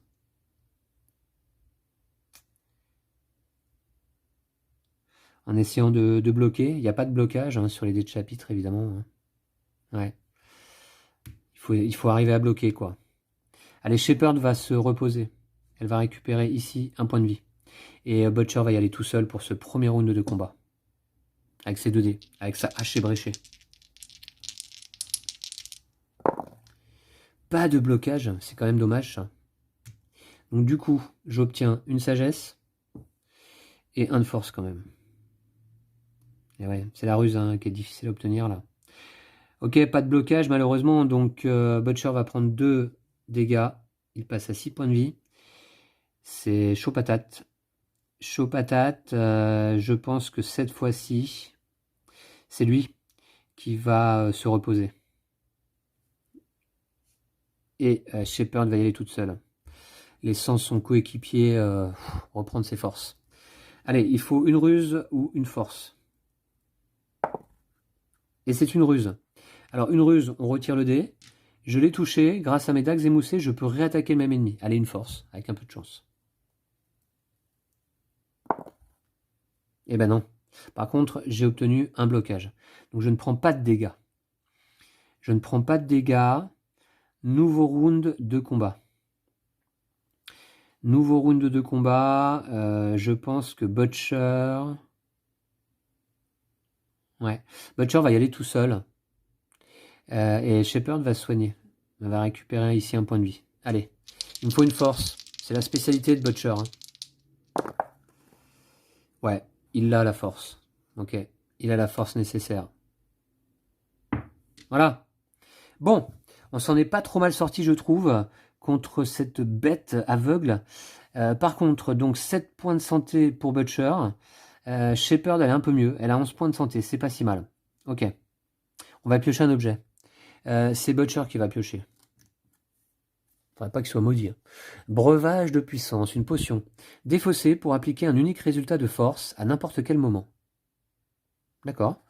En essayant de bloquer. Il n'y a pas de blocage, hein, sur les dés de chapitre, évidemment, hein. Ouais. Il faut arriver à bloquer, quoi. Allez, Shepard va se reposer. Elle va récupérer ici un point de vie. Et Butcher va y aller tout seul pour ce premier round de combat. Avec ses 2 dés. Avec sa hache ébréchée. Pas de blocage. C'est quand même dommage, ça. Donc du coup, j'obtiens une sagesse. Et un de force, quand même. Et ouais, c'est la ruse, hein, qui est difficile à obtenir, là. Ok, pas de blocage, malheureusement. Donc Butcher va prendre 2 dégâts. Il passe à 6 points de vie. C'est chaud patate. Chaud patate. Je pense que cette fois-ci, C'est lui qui va se reposer. Et Shepherd va y aller toute seule. Laissant son coéquipier reprendre ses forces. Allez, il faut une ruse ou une force. Et c'est une ruse. Alors une ruse, on retire le dé. Je l'ai touché, grâce à mes dagues émoussées, je peux réattaquer le même ennemi. Allez, une force, avec un peu de chance. Eh ben non. Par contre, j'ai obtenu un blocage. Donc je ne prends pas de dégâts. Je ne prends pas de dégâts. Nouveau round de combat. Nouveau round de combat. Je pense que Butcher... Ouais. Butcher va y aller tout seul. Et Shepherd va se soigner. On va récupérer ici un point de vie. Allez, il me faut une force. C'est la spécialité de Butcher. Hein. Ouais, il a la force. Ok, il a la force nécessaire. Voilà. Bon, on s'en est pas trop mal sorti, je trouve, contre cette bête aveugle. Par contre, donc 7 points de santé pour Butcher. Shepherd, elle est un peu mieux. Elle a 11 points de santé, c'est pas si mal. Ok, on va piocher un objet. C'est Butcher qui va piocher. Faudrait pas qu'il soit maudit. Hein. Breuvage de puissance, une potion. Défaussée pour appliquer un unique résultat de force à n'importe quel moment. D'accord.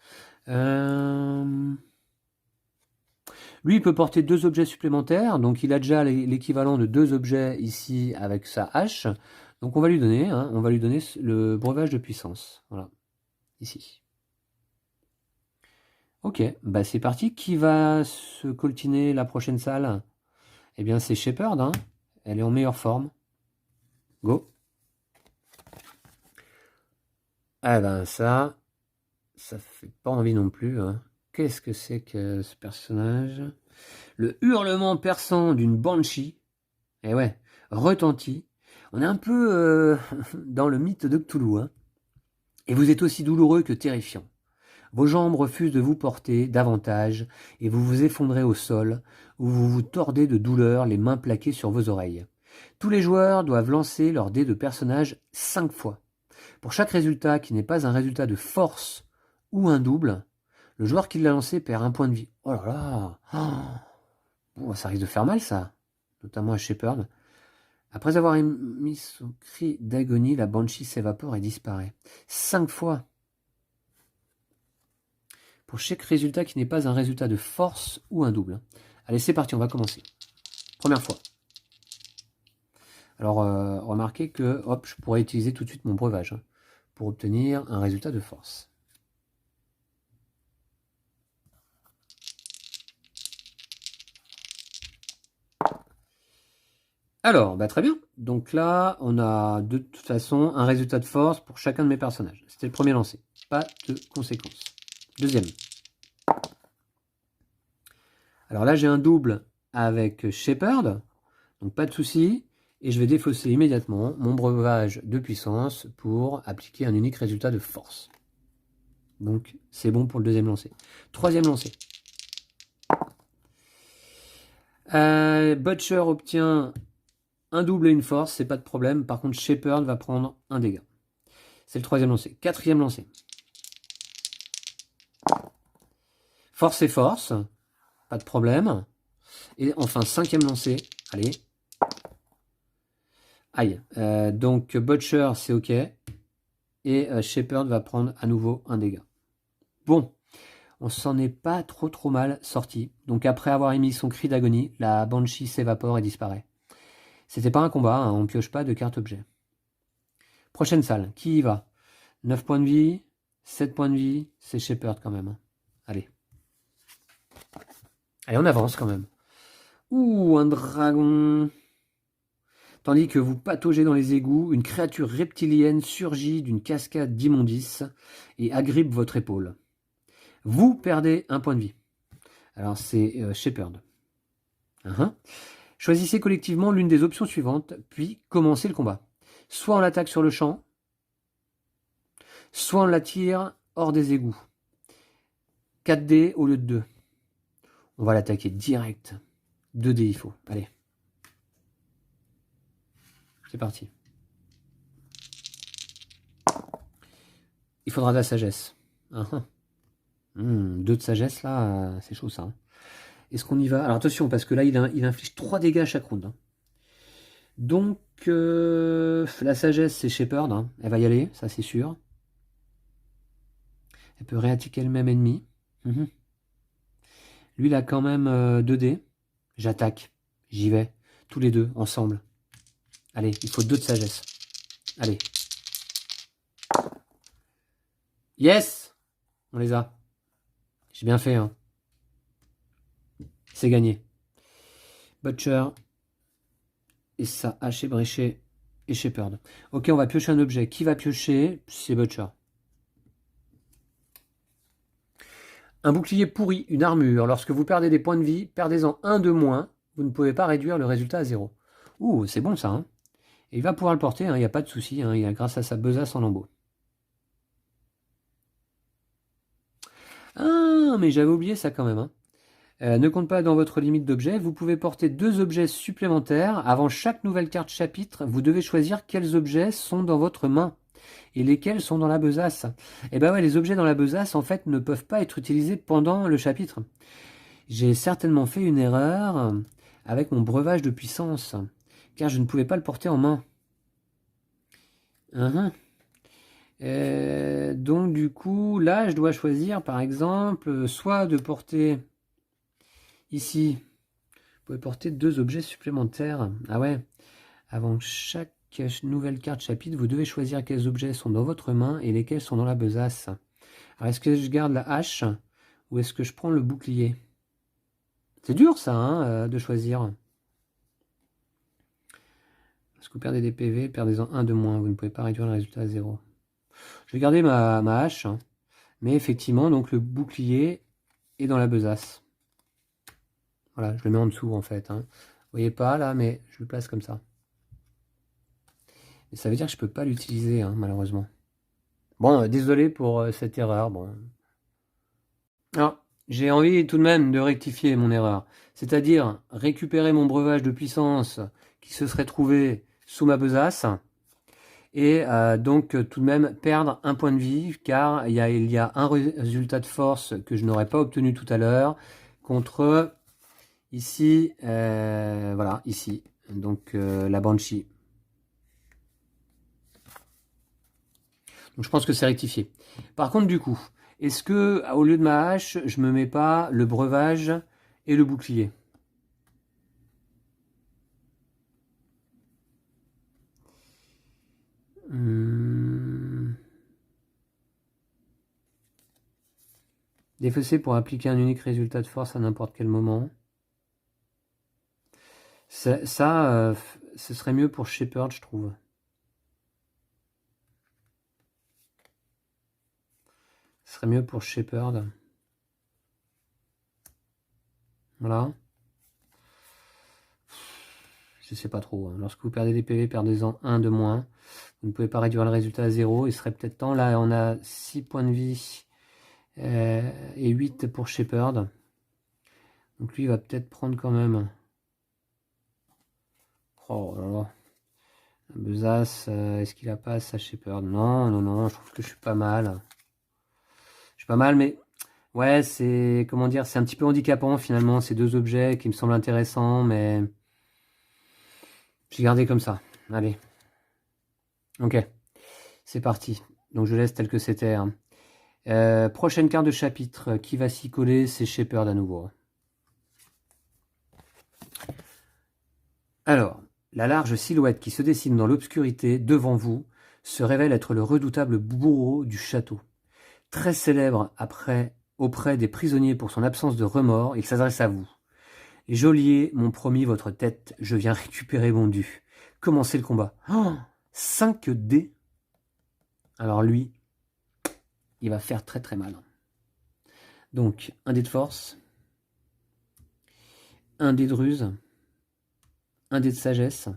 Lui, il peut porter 2 objets supplémentaires, donc il a déjà l'équivalent de 2 objets ici avec sa hache. Donc on va lui donner, le breuvage de puissance. Voilà, ici. Ok, bah c'est parti. Qui va se coltiner la prochaine salle? Eh bien c'est Shepherd, hein. Elle est en meilleure forme. Go. Ah ben ça fait pas envie non plus. Hein. Qu'est-ce que c'est que ce personnage? Le hurlement perçant d'une banshee. Eh ouais, retentit. On est un peu dans le mythe de Cthulhu. Hein. Et vous êtes aussi douloureux que terrifiant. Vos jambes refusent de vous porter davantage et vous vous effondrez au sol où vous vous tordez de douleur, les mains plaquées sur vos oreilles. Tous les joueurs doivent lancer leur dé de personnage 5 fois. Pour chaque résultat qui n'est pas un résultat de force ou un double, le joueur qui l'a lancé perd un point de vie. Oh là là oh, ça risque de faire mal ça, notamment à Shepherd. Après avoir émis son cri d'agonie, la Banshee s'évapore et disparaît. 5 fois. Pour chaque résultat qui n'est pas un résultat de force ou un double. Allez, c'est parti, on va commencer. Première fois. Alors, remarquez que hop, je pourrais utiliser tout de suite mon breuvage hein, pour obtenir un résultat de force. Alors, bah très bien. Donc là, on a de toute façon un résultat de force pour chacun de mes personnages. C'était le premier lancé. Pas de conséquences. Deuxième. Alors là, j'ai un double avec Shepherd. Donc pas de souci. Et je vais défausser immédiatement mon breuvage de puissance pour appliquer un unique résultat de force. Donc c'est bon pour le deuxième lancer. Troisième lancer. Butcher obtient un double et une force, c'est pas de problème. Par contre, Shepherd va prendre un dégât. C'est le troisième lancé. Quatrième lancé. Force et force, pas de problème. Et enfin, cinquième lancé. Allez. Aïe. Donc Butcher, c'est ok. Et Shepherd va prendre à nouveau un dégât. Bon, on s'en est pas trop mal sorti. Donc après avoir émis son cri d'agonie, la Banshee s'évapore et disparaît. C'était pas un combat, hein, on pioche pas de carte objet. Prochaine salle, qui y va? 9 points de vie, 7 points de vie, c'est Shepherd quand même. Allez. Allez, on avance quand même. Ouh, un dragon. Tandis que vous pataugez dans les égouts, une créature reptilienne surgit d'une cascade d'immondices et agrippe votre épaule. Vous perdez un point de vie. Alors c'est Shepherd. Choisissez collectivement l'une des options suivantes, puis commencez le combat. Soit on l'attaque sur le champ, soit on la tire hors des égouts. 4 dés au lieu de 2. On va l'attaquer direct. 2 dés il faut. Allez. C'est parti. Il faudra de la sagesse. 2 de sagesse, là, c'est chaud ça. Hein. Est-ce qu'on y va? Alors attention, parce que là, il inflige 3 dégâts à chaque round. Hein. Donc, la sagesse, c'est Shepherd. Hein. Elle va y aller, ça c'est sûr. Elle peut réattaquer le même ennemi. Mhm. Lui, il a quand même 2 dés. J'attaque. J'y vais. Tous les deux, ensemble. Allez, il faut 2 de sagesse. Allez. Yes! On les a. J'ai bien fait, hein. C'est gagné. Butcher. Et ça, haché, bréché et Shepherd. Ok, on va piocher un objet. Qui va piocher? C'est Butcher. Un bouclier pourri, une armure. Lorsque vous perdez des points de vie, perdez-en un de moins. Vous ne pouvez pas réduire le résultat à 0. Ouh, c'est bon ça. Hein. Et il va pouvoir le porter, il n'y a pas de souci. Hein, grâce à sa besace en lambeaux. Ah, mais j'avais oublié ça quand même. Hein. Ne compte pas dans votre limite d'objets. Vous pouvez porter 2 objets supplémentaires. Avant chaque nouvelle carte chapitre, vous devez choisir quels objets sont dans votre main et lesquels sont dans la besace. Et ben ouais, les objets dans la besace, en fait, ne peuvent pas être utilisés pendant le chapitre. J'ai certainement fait une erreur avec mon breuvage de puissance, car je ne pouvais pas le porter en main. Donc du coup, là, je dois choisir, par exemple, soit de porter ici, vous pouvez porter 2 objets supplémentaires. Ah ouais, avant chaque nouvelle carte chapitre, vous devez choisir quels objets sont dans votre main et lesquels sont dans la besace. Alors, est-ce que je garde la hache ou est-ce que je prends le bouclier? C'est dur ça, hein, de choisir. Parce que vous perdez des PV, perdez-en un de moins. Vous ne pouvez pas réduire le résultat à 0. Je vais garder ma hache. Hein. Mais effectivement, donc le bouclier est dans la besace. Voilà, je le mets en dessous en fait. Hein. Vous voyez pas là, mais je le place comme ça. Et ça veut dire que je peux pas l'utiliser, hein, malheureusement. Bon, désolé pour cette erreur. Bon. Alors, j'ai envie tout de même de rectifier mon erreur. C'est-à-dire récupérer mon breuvage de puissance qui se serait trouvé sous ma besace. Et donc tout de même perdre un point de vie, car il y a un résultat de force que je n'aurais pas obtenu tout à l'heure, contre ici, voilà, ici, donc la Banshee. Donc je pense que c'est rectifié. Par contre, du coup, est-ce que au lieu de ma hache, je me mets pas le breuvage et le bouclier? Défausser pour appliquer un unique résultat de force à n'importe quel moment. Ça, ce serait mieux pour Shepherd, je trouve. Ce serait mieux pour Shepherd. Voilà. Je sais pas trop. Hein. Lorsque vous perdez des PV, perdez-en un de moins. Vous ne pouvez pas réduire le résultat à 0. Il serait peut-être temps. Là, on a 6 points de vie et 8 pour Shepherd. Donc lui, il va peut-être prendre quand même. Oh là là. La besace, est-ce qu'il a pas sa Shepherd? Non, non, non, je trouve que je suis pas mal. Je suis pas mal, mais ouais, c'est, comment dire, c'est un petit peu handicapant finalement, ces 2 objets qui me semblent intéressants, mais j'ai gardé comme ça. Allez. Ok, c'est parti. Donc je laisse tel que c'était. Hein. Prochaine carte de chapitre, qui va s'y coller? C'est Shepherd à nouveau. Alors, la large silhouette qui se dessine dans l'obscurité devant vous se révèle être le redoutable bourreau du château. Très célèbre auprès des prisonniers pour son absence de remords, il s'adresse à vous. Geôlier m'ont promis votre tête, je viens récupérer mon dû. Commencez le combat. Oh, 5 dés. Alors lui, il va faire très très mal. Donc, un dé de force, un dé de ruse, un dé de sagesse,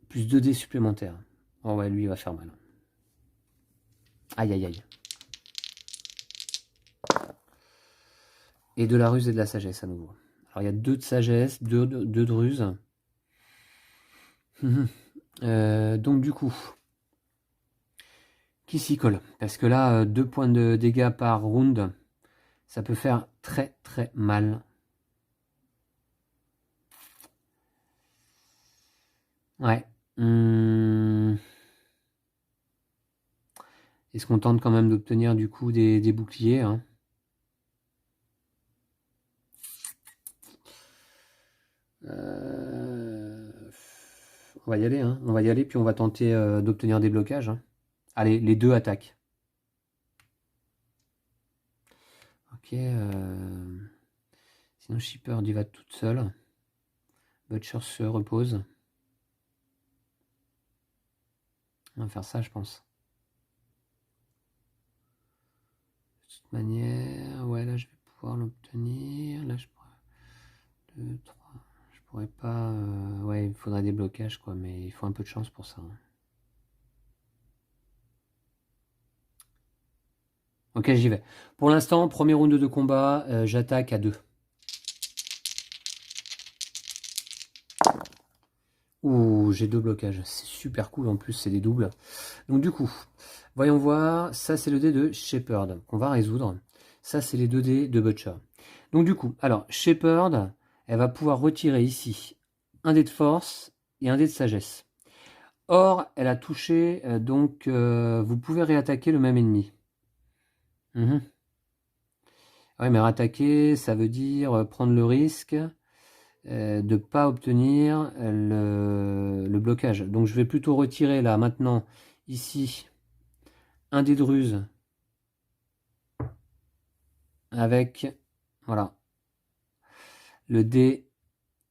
plus 2 dés supplémentaires. Oh ouais, lui, il va faire mal. Aïe, aïe, aïe. Et de la ruse et de la sagesse à nouveau. Alors, il y a 2 de sagesse, 2 de ruse. Donc, du coup, qui s'y colle. Parce que là, 2 points de dégâts par round, ça peut faire très très mal. Ouais. Est-ce qu'on tente quand même d'obtenir du coup des boucliers, hein? On va y aller, hein. On va y aller, puis on va tenter d'obtenir des blocages, hein. Allez, les deux attaquent. Ok. Sinon, Shepherd y va toute seule. Butcher se repose. On va faire ça, je pense. De toute manière, ouais, là, je vais pouvoir l'obtenir. Là, je pourrais... 2, 3... Je pourrais pas... Ouais, il faudrait des blocages, quoi, mais il faut un peu de chance pour ça, hein. Ok, j'y vais. Pour l'instant, premier round de combat, j'attaque à 2. Ouh, j'ai 2 blocages. C'est super cool, en plus, c'est des doubles. Donc du coup, voyons voir. Ça, c'est le dé de Shepherd qu'on va résoudre. Ça, c'est les 2 dés de Butcher. Donc du coup, alors, Shepherd, elle va pouvoir retirer ici un dé de force et un dé de sagesse. Or, elle a touché, donc vous pouvez réattaquer le même ennemi. Ouais, mais rattaquer, ça veut dire prendre le risque de ne pas obtenir le blocage. Donc je vais plutôt retirer là maintenant, ici, un dé de ruse avec, voilà, le dé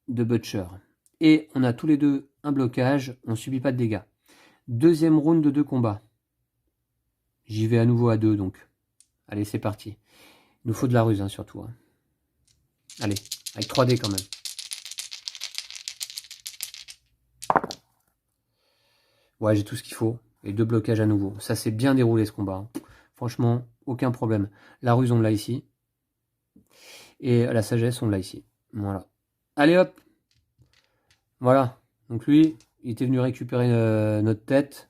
de Butcher. Et on a tous les deux un blocage, on ne subit pas de dégâts. Deuxième round de 2 combats. J'y vais à nouveau à 2 donc. Allez, c'est parti. Il nous faut de la ruse, hein, surtout, hein. Allez, avec 3 dés quand même. Ouais, j'ai tout ce qu'il faut. Et 2 blocages à nouveau. Ça s'est bien déroulé ce combat, hein. Franchement, aucun problème. La ruse, on l'a ici. Et la sagesse, on l'a ici. Voilà. Allez hop. Voilà. Donc lui, il était venu récupérer notre tête.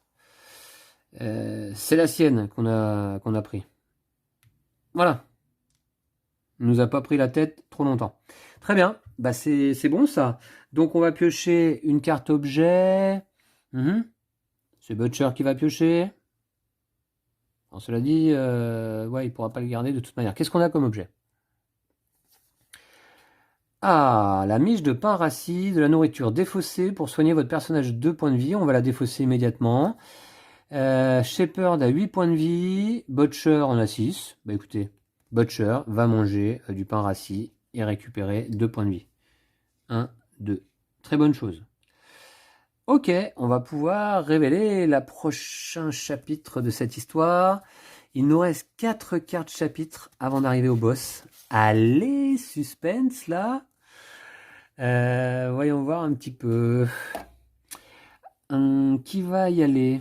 C'est la sienne qu'on a pris. Voilà. Il nous a pas pris la tête trop longtemps. Très bien. Bah c'est bon ça. Donc on va piocher une carte objet. C'est Butcher qui va piocher. Alors, cela dit, ouais, il pourra pas le garder de toute manière. Qu'est-ce qu'on a comme objet? Ah, la miche de pain rassis, de la nourriture défaussée pour soigner votre personnage de 2 points de vie. On va la défausser immédiatement. Shepherd a 8 points de vie. Butcher en a 6. Bah écoutez, Butcher va manger du pain rassis et récupérer 2 points de vie. 1, 2. Très bonne chose. Ok, on va pouvoir révéler le prochain chapitre de cette histoire. Il nous reste 4 cartes chapitres avant d'arriver au boss. Allez, suspense là. Voyons voir un petit peu. Qui va y aller?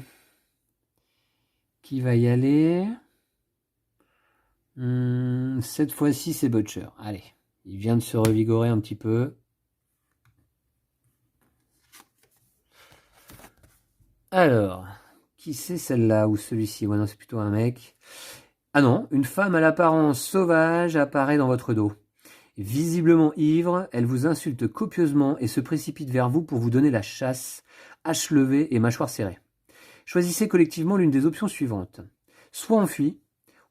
Qui va y aller? Cette fois-ci, c'est Butcher. Allez, il vient de se revigorer un petit peu. Alors, qui c'est celle-là ou celui-ci? Ouais, non, c'est plutôt un mec. Ah non, une femme à l'apparence sauvage apparaît dans votre dos. Visiblement ivre, elle vous insulte copieusement et se précipite vers vous pour vous donner la chasse, hache levée et mâchoire serrée. Choisissez collectivement l'une des options suivantes. Soit on fuit,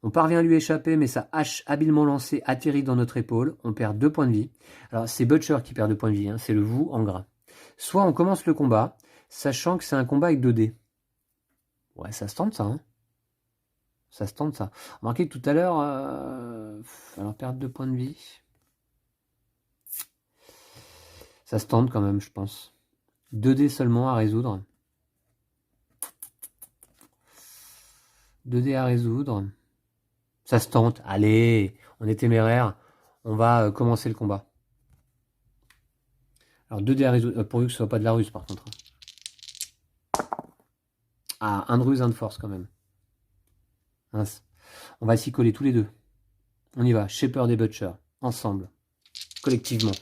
on parvient à lui échapper, mais sa hache habilement lancée atterrit dans notre épaule, on perd 2 points de vie. Alors c'est Butcher qui perd 2 points de vie, hein, c'est le vous en gras. Soit on commence le combat, sachant que c'est un combat avec 2 dés. Ouais, ça se tente ça, hein. Ça se tente ça. Remarquez que tout à l'heure, alors perdre 2 points de vie. Ça se tente quand même, je pense. 2 dés seulement à résoudre. 2 dés à résoudre. Ça se tente. Allez, on est téméraire. On va commencer le combat. Alors 2 dés à résoudre, pourvu que ce soit pas de la ruse par contre. Ah, un de ruse, un de force quand même. Mince. On va s'y coller tous les deux. On y va. Shepherd et Butcher. Ensemble. Collectivement.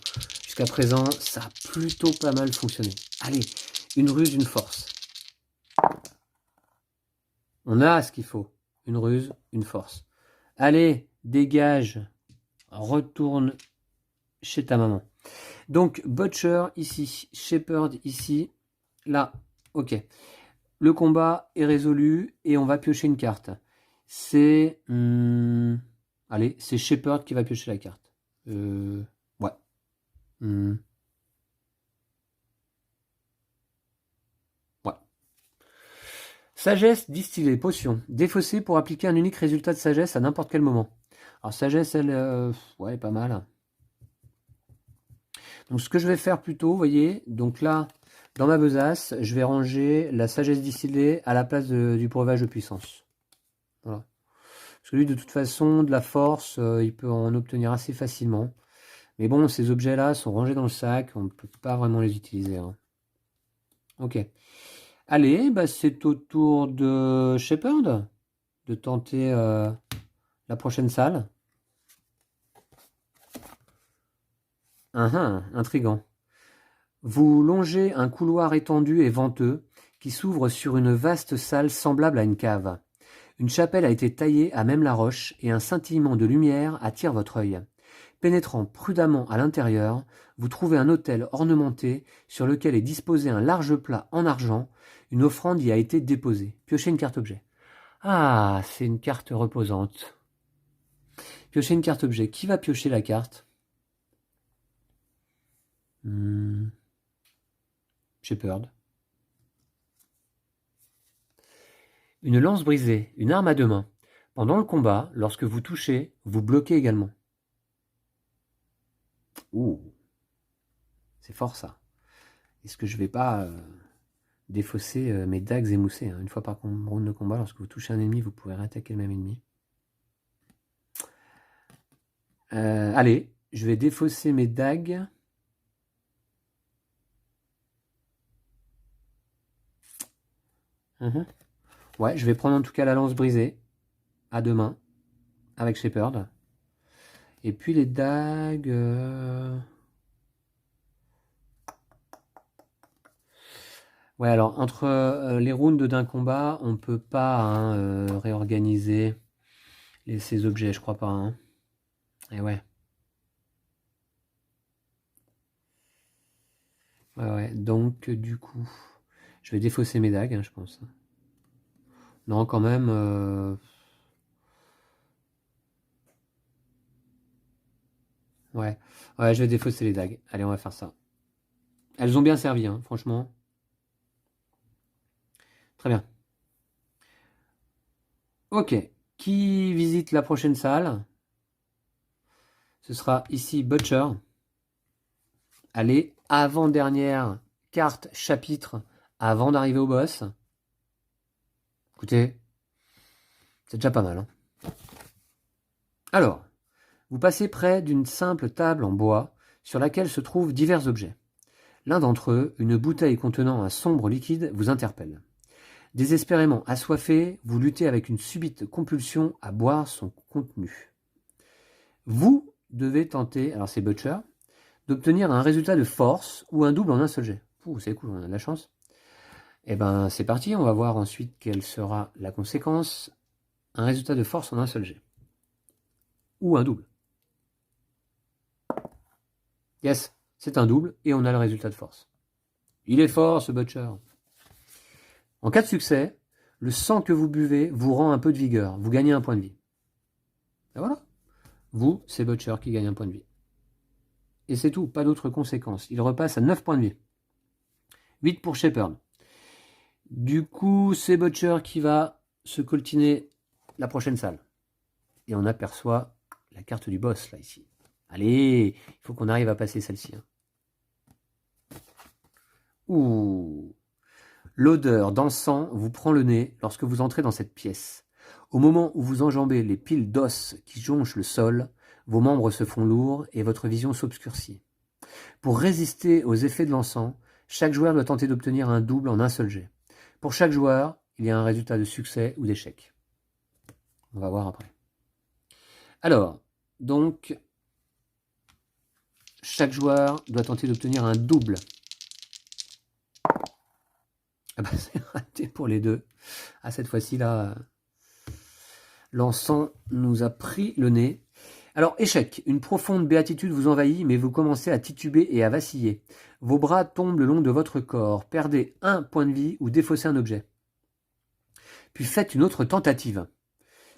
Jusqu'à présent, ça a plutôt pas mal fonctionné. Allez, une ruse, une force. On a ce qu'il faut. Une ruse, une force. Allez, dégage. Retourne chez ta maman. Donc, Butcher ici, Shepherd ici, là. Ok. Le combat est résolu et on va piocher une carte. C'est... allez, c'est Shepherd qui va piocher la carte. Ouais. Ouais. Sagesse distillée, potion. Défaussée pour appliquer un unique résultat de sagesse à n'importe quel moment. Alors, sagesse, elle... ouais, pas mal. Donc, ce que je vais faire plutôt, vous voyez, donc là, dans ma besace, je vais ranger la sagesse distillée à la place du breuvage de puissance. Voilà. Parce que lui, de toute façon, de la force, il peut en obtenir assez facilement. Mais bon, ces objets-là sont rangés dans le sac, on ne peut pas vraiment les utiliser. Hein. Ok. Allez, bah c'est au tour de Shepherd de tenter la prochaine salle. Intriguant. Vous longez un couloir étendu et venteux qui s'ouvre sur une vaste salle semblable à une cave. Une chapelle a été taillée à même la roche et un scintillement de lumière attire votre œil. Pénétrant prudemment à l'intérieur, vous trouvez un autel ornementé sur lequel est disposé un large plat en argent. Une offrande y a été déposée. Piochez une carte objet. Ah, c'est une carte reposante. Piochez une carte objet. Qui va piocher la carte? Shepherd. Une lance brisée, une arme à deux mains. Pendant le combat, lorsque vous touchez, vous bloquez également. Ouh, c'est fort ça. Est-ce que je vais pas défausser mes dagues émoussées hein. Une fois par round de combat, lorsque vous touchez un ennemi, vous pouvez réattaquer le même ennemi. Allez, je vais défausser mes dagues. Ouais, je vais prendre en tout cas la lance brisée à deux mains avec Shepherd. Et puis les dagues... Ouais, alors entre les rounds d'un combat, on peut pas hein, réorganiser ces objets, je crois pas. Hein. Et ouais. Ouais, donc du coup, je vais défausser mes dagues, hein, je pense. Non, quand même... Ouais. Ouais, je vais défausser les dagues. Allez, on va faire ça. Elles ont bien servi, hein, franchement. Très bien. Ok. Qui visite la prochaine salle? Ce sera ici Butcher. Allez, avant-dernière carte chapitre avant d'arriver au boss. Écoutez, c'est déjà pas mal. Hein. Alors, vous passez près d'une simple table en bois sur laquelle se trouvent divers objets. L'un d'entre eux, une bouteille contenant un sombre liquide, vous interpelle. Désespérément assoiffé, vous luttez avec une subite compulsion à boire son contenu. Vous devez tenter, alors c'est Butcher, d'obtenir un résultat de force ou un double en un seul jet. C'est cool, on a de la chance. Et ben c'est parti, on va voir ensuite quelle sera la conséquence. Un résultat de force en un seul jet. Ou un double. Yes, c'est un double et on a le résultat de force. Il est fort ce Butcher. En cas de succès, le sang que vous buvez vous rend un peu de vigueur. Vous gagnez un point de vie. Et voilà. Vous, c'est Butcher qui gagne un point de vie. Et c'est tout, pas d'autres conséquences. Il repasse à 9 points de vie. 8 pour Shepherd. Du coup, c'est Butcher qui va se coltiner la prochaine salle. Et on aperçoit la carte du boss, là, ici. Allez, il faut qu'on arrive à passer celle-ci. Hein. Ouh. L'odeur d'encens vous prend le nez lorsque vous entrez dans cette pièce. Au moment où vous enjambez les piles d'os qui jonchent le sol, vos membres se font lourds et votre vision s'obscurcit. Pour résister aux effets de l'encens, chaque joueur doit tenter d'obtenir un double en un seul jet. Pour chaque joueur, il y a un résultat de succès ou d'échec. On va voir après. Alors, donc, chaque joueur doit tenter d'obtenir un double. Ah bah, c'est raté pour les deux. Ah, cette fois-ci, là, l'encens nous a pris le nez. Alors, échec. Une profonde béatitude vous envahit, mais vous commencez à tituber et à vaciller. Vos bras tombent le long de votre corps. Perdez un point de vie ou défaussez un objet. Puis faites une autre tentative.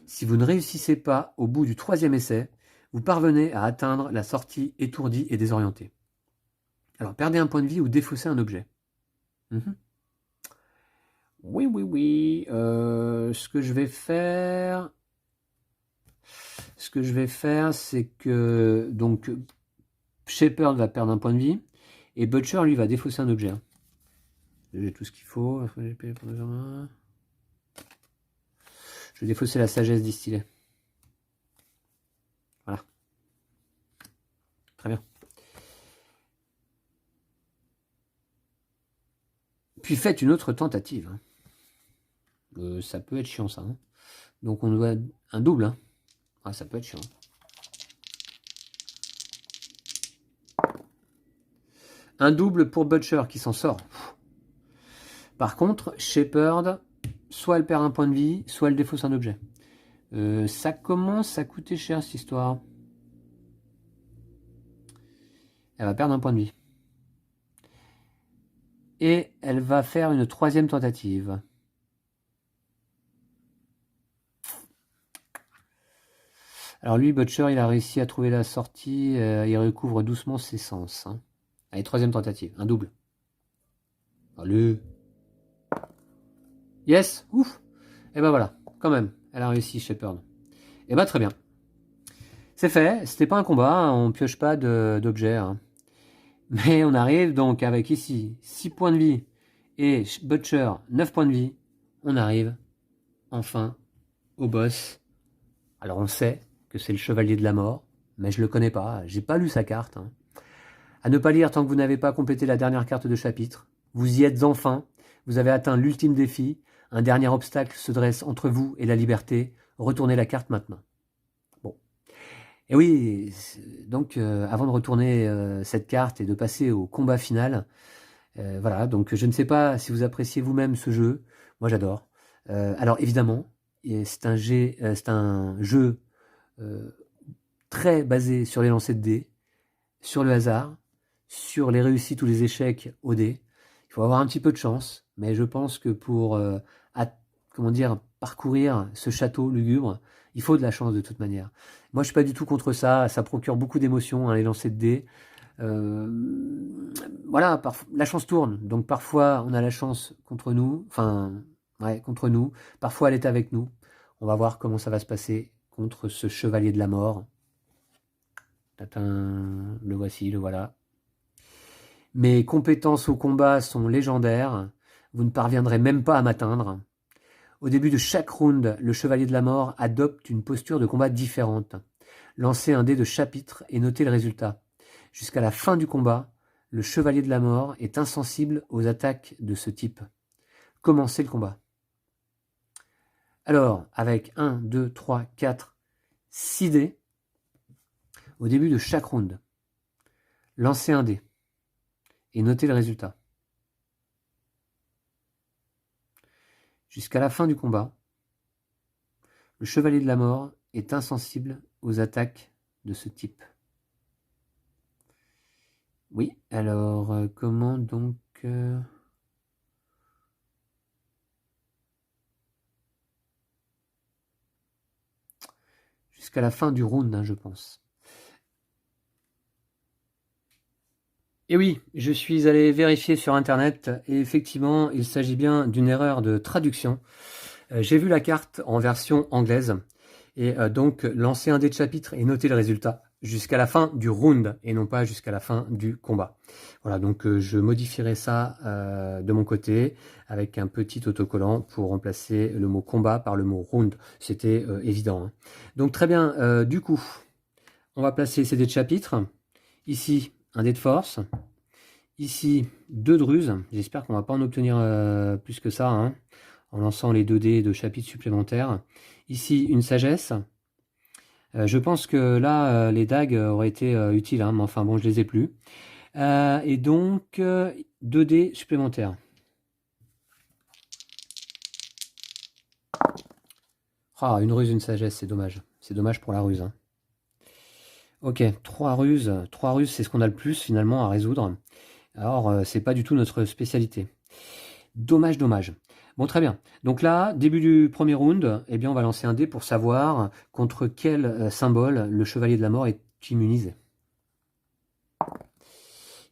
Si vous ne réussissez pas au bout du 3e essai, vous parvenez à atteindre la sortie étourdie et désorientée. Alors, perdez un point de vie ou défaussez un objet. Oui, oui, oui. Ce que je vais faire, c'est que donc Shepard va perdre un point de vie et Butcher lui va défausser un objet. J'ai tout ce qu'il faut. Je vais défausser la sagesse distillée. Voilà. Très bien. Puis faites une autre tentative. Ça peut être chiant ça. Hein. Donc on doit un double. Hein. Ah, ça peut être chiant. Un double pour Butcher qui s'en sort. Par contre, Shepard, soit elle perd un point de vie, soit elle défausse un objet. Ça commence à coûter cher cette histoire. Elle va perdre un point de vie. Et elle va faire une 3e tentative. Alors lui, Butcher, il a réussi à trouver la sortie. Il recouvre doucement ses sens. Hein. Allez, 3e tentative. Un double. Allez. Yes. Ouf. Et ben voilà. Quand même. Elle a réussi, Shepard. Et ben très bien. C'est fait. C'était pas un combat. Hein. On pioche pas d'objets. Hein. Mais on arrive donc avec ici 6 points de vie et Butcher 9 points de vie. On arrive enfin au boss. Alors on sait que c'est le chevalier de la mort, mais je le connais pas, j'ai pas lu sa carte. Hein. À ne pas lire tant que vous n'avez pas complété la dernière carte de chapitre. Vous y êtes enfin, vous avez atteint l'ultime défi, un dernier obstacle se dresse entre vous et la liberté, retournez la carte maintenant. Bon. Et oui, donc avant de retourner cette carte et de passer au combat final, voilà, donc je ne sais pas si vous appréciez vous-même ce jeu, moi j'adore. Alors évidemment, c'est un jeu très basé sur les lancers de dés, sur le hasard, sur les réussites ou les échecs au dés. Il faut avoir un petit peu de chance, mais je pense que pour comment dire, parcourir ce château lugubre, il faut de la chance de toute manière. Moi je suis pas du tout contre ça, ça procure beaucoup d'émotions, hein, les lancers de dés. Voilà, la chance tourne, donc parfois on a la chance contre nous, contre nous, parfois elle est avec nous. On va voir comment ça va se passer contre ce chevalier de la mort. Le voici, le voilà. Mes compétences au combat sont légendaires, vous ne parviendrez même pas à m'atteindre. Au début de chaque round, le chevalier de la mort adopte une posture de combat différente. Lancez un dé de chapitre et notez le résultat. Jusqu'à la fin du combat, le chevalier de la mort est insensible aux attaques de ce type. Commencez le combat. Alors, avec 1, 2, 3, 4, 6 dés, au début de chaque round, lancez un dé et notez le résultat. Jusqu'à la fin du combat, le chevalier de la mort est insensible aux attaques de ce type. Oui, alors comment donc... Jusqu'à la fin du round, hein, je pense. Et oui, je suis allé vérifier sur internet et effectivement, il s'agit bien d'une erreur de traduction. J'ai vu la carte en version anglaise et donc lancer un dé de chapitre et noter le résultat jusqu'à la fin du round et non pas jusqu'à la fin du combat. Voilà, donc je modifierai ça de mon côté avec un petit autocollant pour remplacer le mot combat par le mot round. C'était évident. Hein. Donc très bien, du coup, on va placer ces dés de chapitre. Ici, un dé de force. Ici, 2 de ruse. J'espère qu'on ne va pas en obtenir plus que ça, hein, en lançant les 2 dés de chapitre supplémentaires. Ici, une sagesse. Je pense que là, les dagues auraient été utiles, hein, mais enfin bon, je les ai plus. Et donc, 2 dés supplémentaires. Ah, une ruse, une sagesse, c'est dommage. C'est dommage pour la ruse, hein. Ok, 3 ruses. 3 ruses, c'est ce qu'on a le plus finalement à résoudre. Alors, c'est pas du tout notre spécialité. Dommage, dommage. Bon, très bien. Donc là, début du premier round, eh bien, on va lancer un dé pour savoir contre quel symbole le chevalier de la mort est immunisé.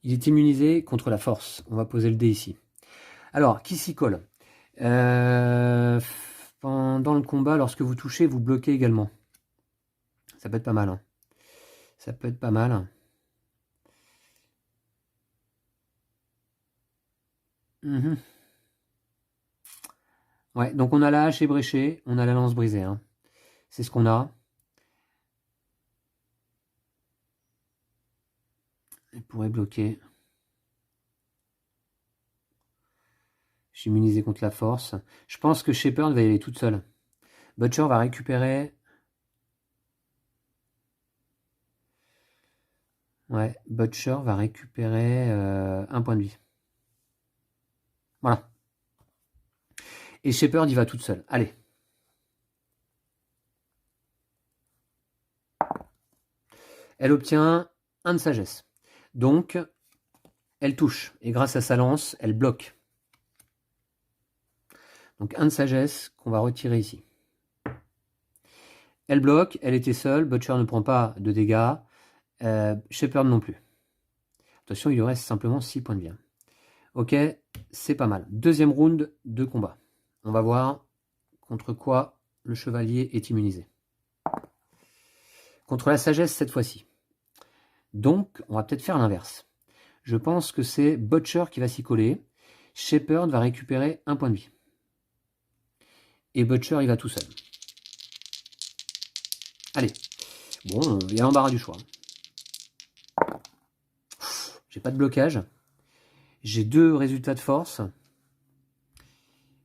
Il est immunisé contre la force. On va poser le dé ici. Alors, qui s'y colle? Pendant le combat, lorsque vous touchez, vous bloquez également. Ça peut être pas mal, hein. Ça peut être pas mal. Mhm. Ouais, donc on a la hache ébréchée, on a la lance brisée, hein. C'est ce qu'on a. Il pourrait bloquer. Je suis immunisé contre la force. Je pense que Shepard va y aller toute seule. Butcher va récupérer. Ouais, Butcher va récupérer un point de vie. Voilà. Et Shepard y va toute seule. Allez. Elle obtient un de sagesse. Donc, elle touche. Et grâce à sa lance, elle bloque. Donc, un de sagesse qu'on va retirer ici. Elle bloque, elle était seule. Butcher ne prend pas de dégâts. Shepard non plus. Attention, il lui reste simplement 6 points de vie. Ok, c'est pas mal. Deuxième round de combat. On va voir contre quoi le chevalier est immunisé. Contre la sagesse cette fois-ci. Donc, on va peut-être faire l'inverse. Je pense que c'est Butcher qui va s'y coller. Shepard va récupérer un point de vie. Et Butcher, il va tout seul. Allez. Bon, il y a l'embarras du choix. J'ai pas de blocage. J'ai 2 résultats de force.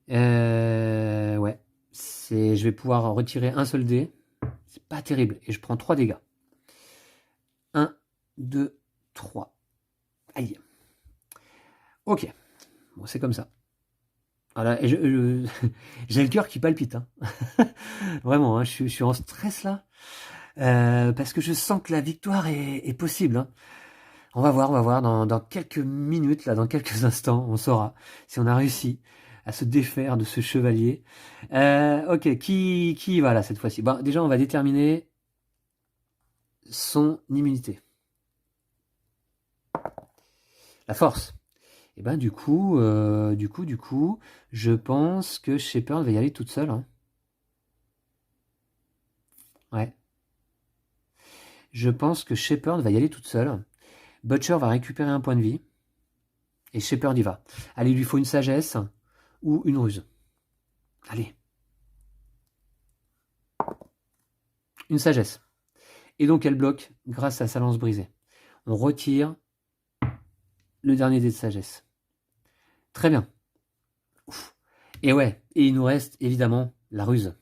Ouais. Je vais pouvoir retirer un seul dé. C'est pas terrible. Et je prends 3 dégâts. 1, 2, 3. Aïe. Ok. Bon, c'est comme ça. Voilà. Et j'ai le cœur qui palpite, hein. Vraiment, hein, je suis en stress là. Parce que je sens que la victoire est possible, hein. On va voir dans quelques minutes, là, dans quelques instants, on saura si on a réussi à se défaire de ce chevalier. Ok, qui va là cette fois-ci? Bon, déjà, on va déterminer son immunité. La force. Et ben du coup, je pense que Shepard va y aller toute seule, hein. Ouais. Je pense que Shepard va y aller toute seule. Butcher va récupérer un point de vie. Et Shepard y va. Allez, il lui faut une sagesse ou une ruse. Allez. Une sagesse. Et donc elle bloque grâce à sa lance brisée. On retire le dernier dé de sagesse. Très bien. Ouf. Et ouais, et il nous reste évidemment la ruse.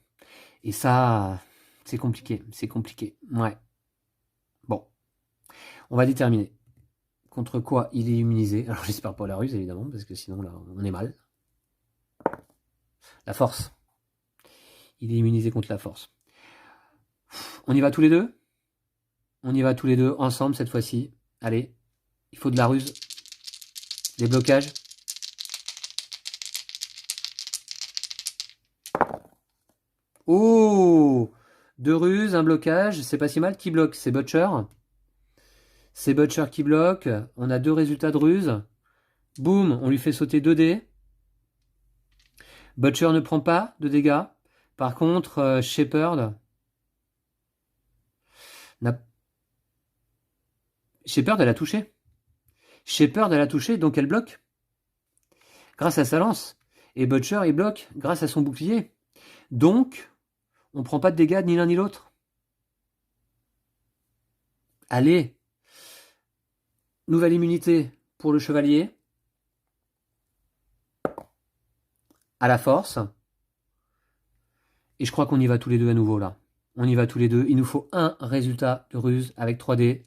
Et ça, c'est compliqué. C'est compliqué. Ouais. Bon. On va déterminer contre quoi il est immunisé. Alors j'espère pas la ruse évidemment, parce que sinon là, on est mal. La force. Il est immunisé contre la force. On y va tous les deux? On y va tous les deux ensemble cette fois-ci. Allez, il faut de la ruse. Des blocages. Oh! 2 ruses, un blocage, c'est pas si mal. Qui bloque? C'est Butcher. C'est Butcher qui bloque. On a 2 résultats de ruse. Boum, on lui fait sauter 2 dés. Butcher ne prend pas de dégâts. Par contre, Shepard... Shepard, elle a touché. Shepard, elle a touché, donc elle bloque. Grâce à sa lance. Et Butcher, il bloque grâce à son bouclier. Donc, on prend pas de dégâts ni l'un ni l'autre. Allez. Nouvelle immunité pour le chevalier. À la force. Et je crois qu'on y va tous les deux à nouveau là. On y va tous les deux. Il nous faut un résultat de ruse avec 3D.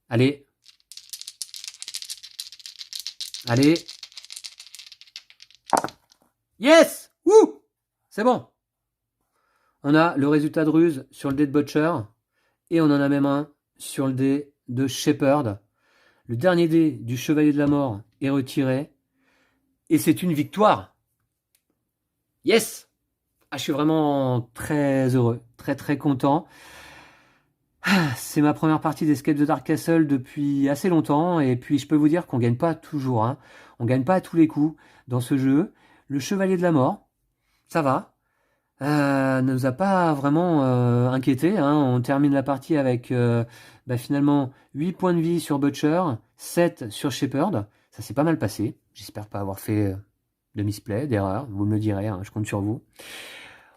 Allez. Allez. Yes! Wouh! C'est bon. On a le résultat de ruse sur le dé de Butcher, et on en a même un sur le dé de Shepherd. Le dernier dé du Chevalier de la Mort est retiré, et c'est une victoire. Yes! Ah, je suis vraiment très heureux, très très content. C'est ma première partie d'Escape the Dark Castle depuis assez longtemps, et puis je peux vous dire qu'on gagne pas toujours, hein. On gagne pas à tous les coups dans ce jeu. Le Chevalier de la Mort, ça va, ne nous a pas vraiment inquiété, hein. On termine la partie avec finalement 8 points de vie sur Butcher, 7 sur Shepherd. Ça s'est pas mal passé. J'espère pas avoir fait de misplay, d'erreur. Vous me le direz, hein, je compte sur vous.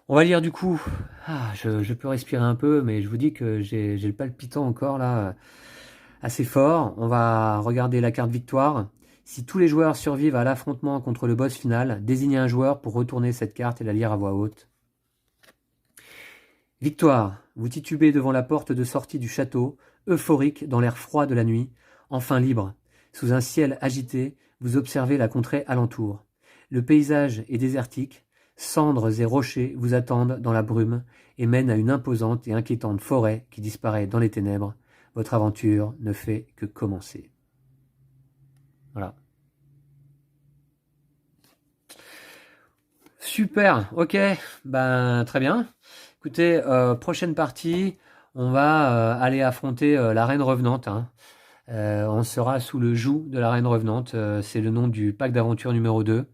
On va lire du coup. Je peux respirer un peu, mais je vous dis que j'ai le palpitant encore là, assez fort. On va regarder la carte victoire. Si tous les joueurs survivent à l'affrontement contre le boss final, désignez un joueur pour retourner cette carte et la lire à voix haute. Victoire. Vous titubez devant la porte de sortie du château, euphorique dans l'air froid de la nuit, enfin libre. Sous un ciel agité, vous observez la contrée alentour. Le paysage est désertique. Cendres et rochers vous attendent dans la brume et mènent à une imposante et inquiétante forêt qui disparaît dans les ténèbres. Votre aventure ne fait que commencer. Voilà. Super, ok, très bien. Écoutez, prochaine partie, on va aller affronter la Reine Revenante, hein. On sera sous le joug de la Reine Revenante, c'est le nom du pack d'aventure numéro 2,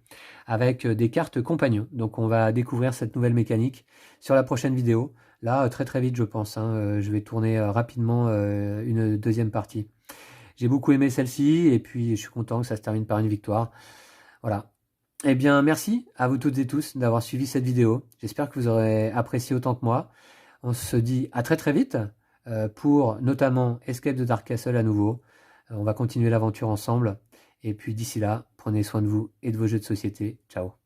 avec des cartes compagnons. Donc on va découvrir cette nouvelle mécanique sur la prochaine vidéo. Là, très très vite je pense, hein, je vais tourner rapidement une deuxième partie. J'ai beaucoup aimé celle-ci, et puis je suis content que ça se termine par une victoire. Voilà. Eh bien, merci à vous toutes et tous d'avoir suivi cette vidéo. J'espère que vous aurez apprécié autant que moi. On se dit à très très vite pour notamment Escape the Dark Castle à nouveau. On va continuer l'aventure ensemble. Et puis d'ici là, prenez soin de vous et de vos jeux de société. Ciao.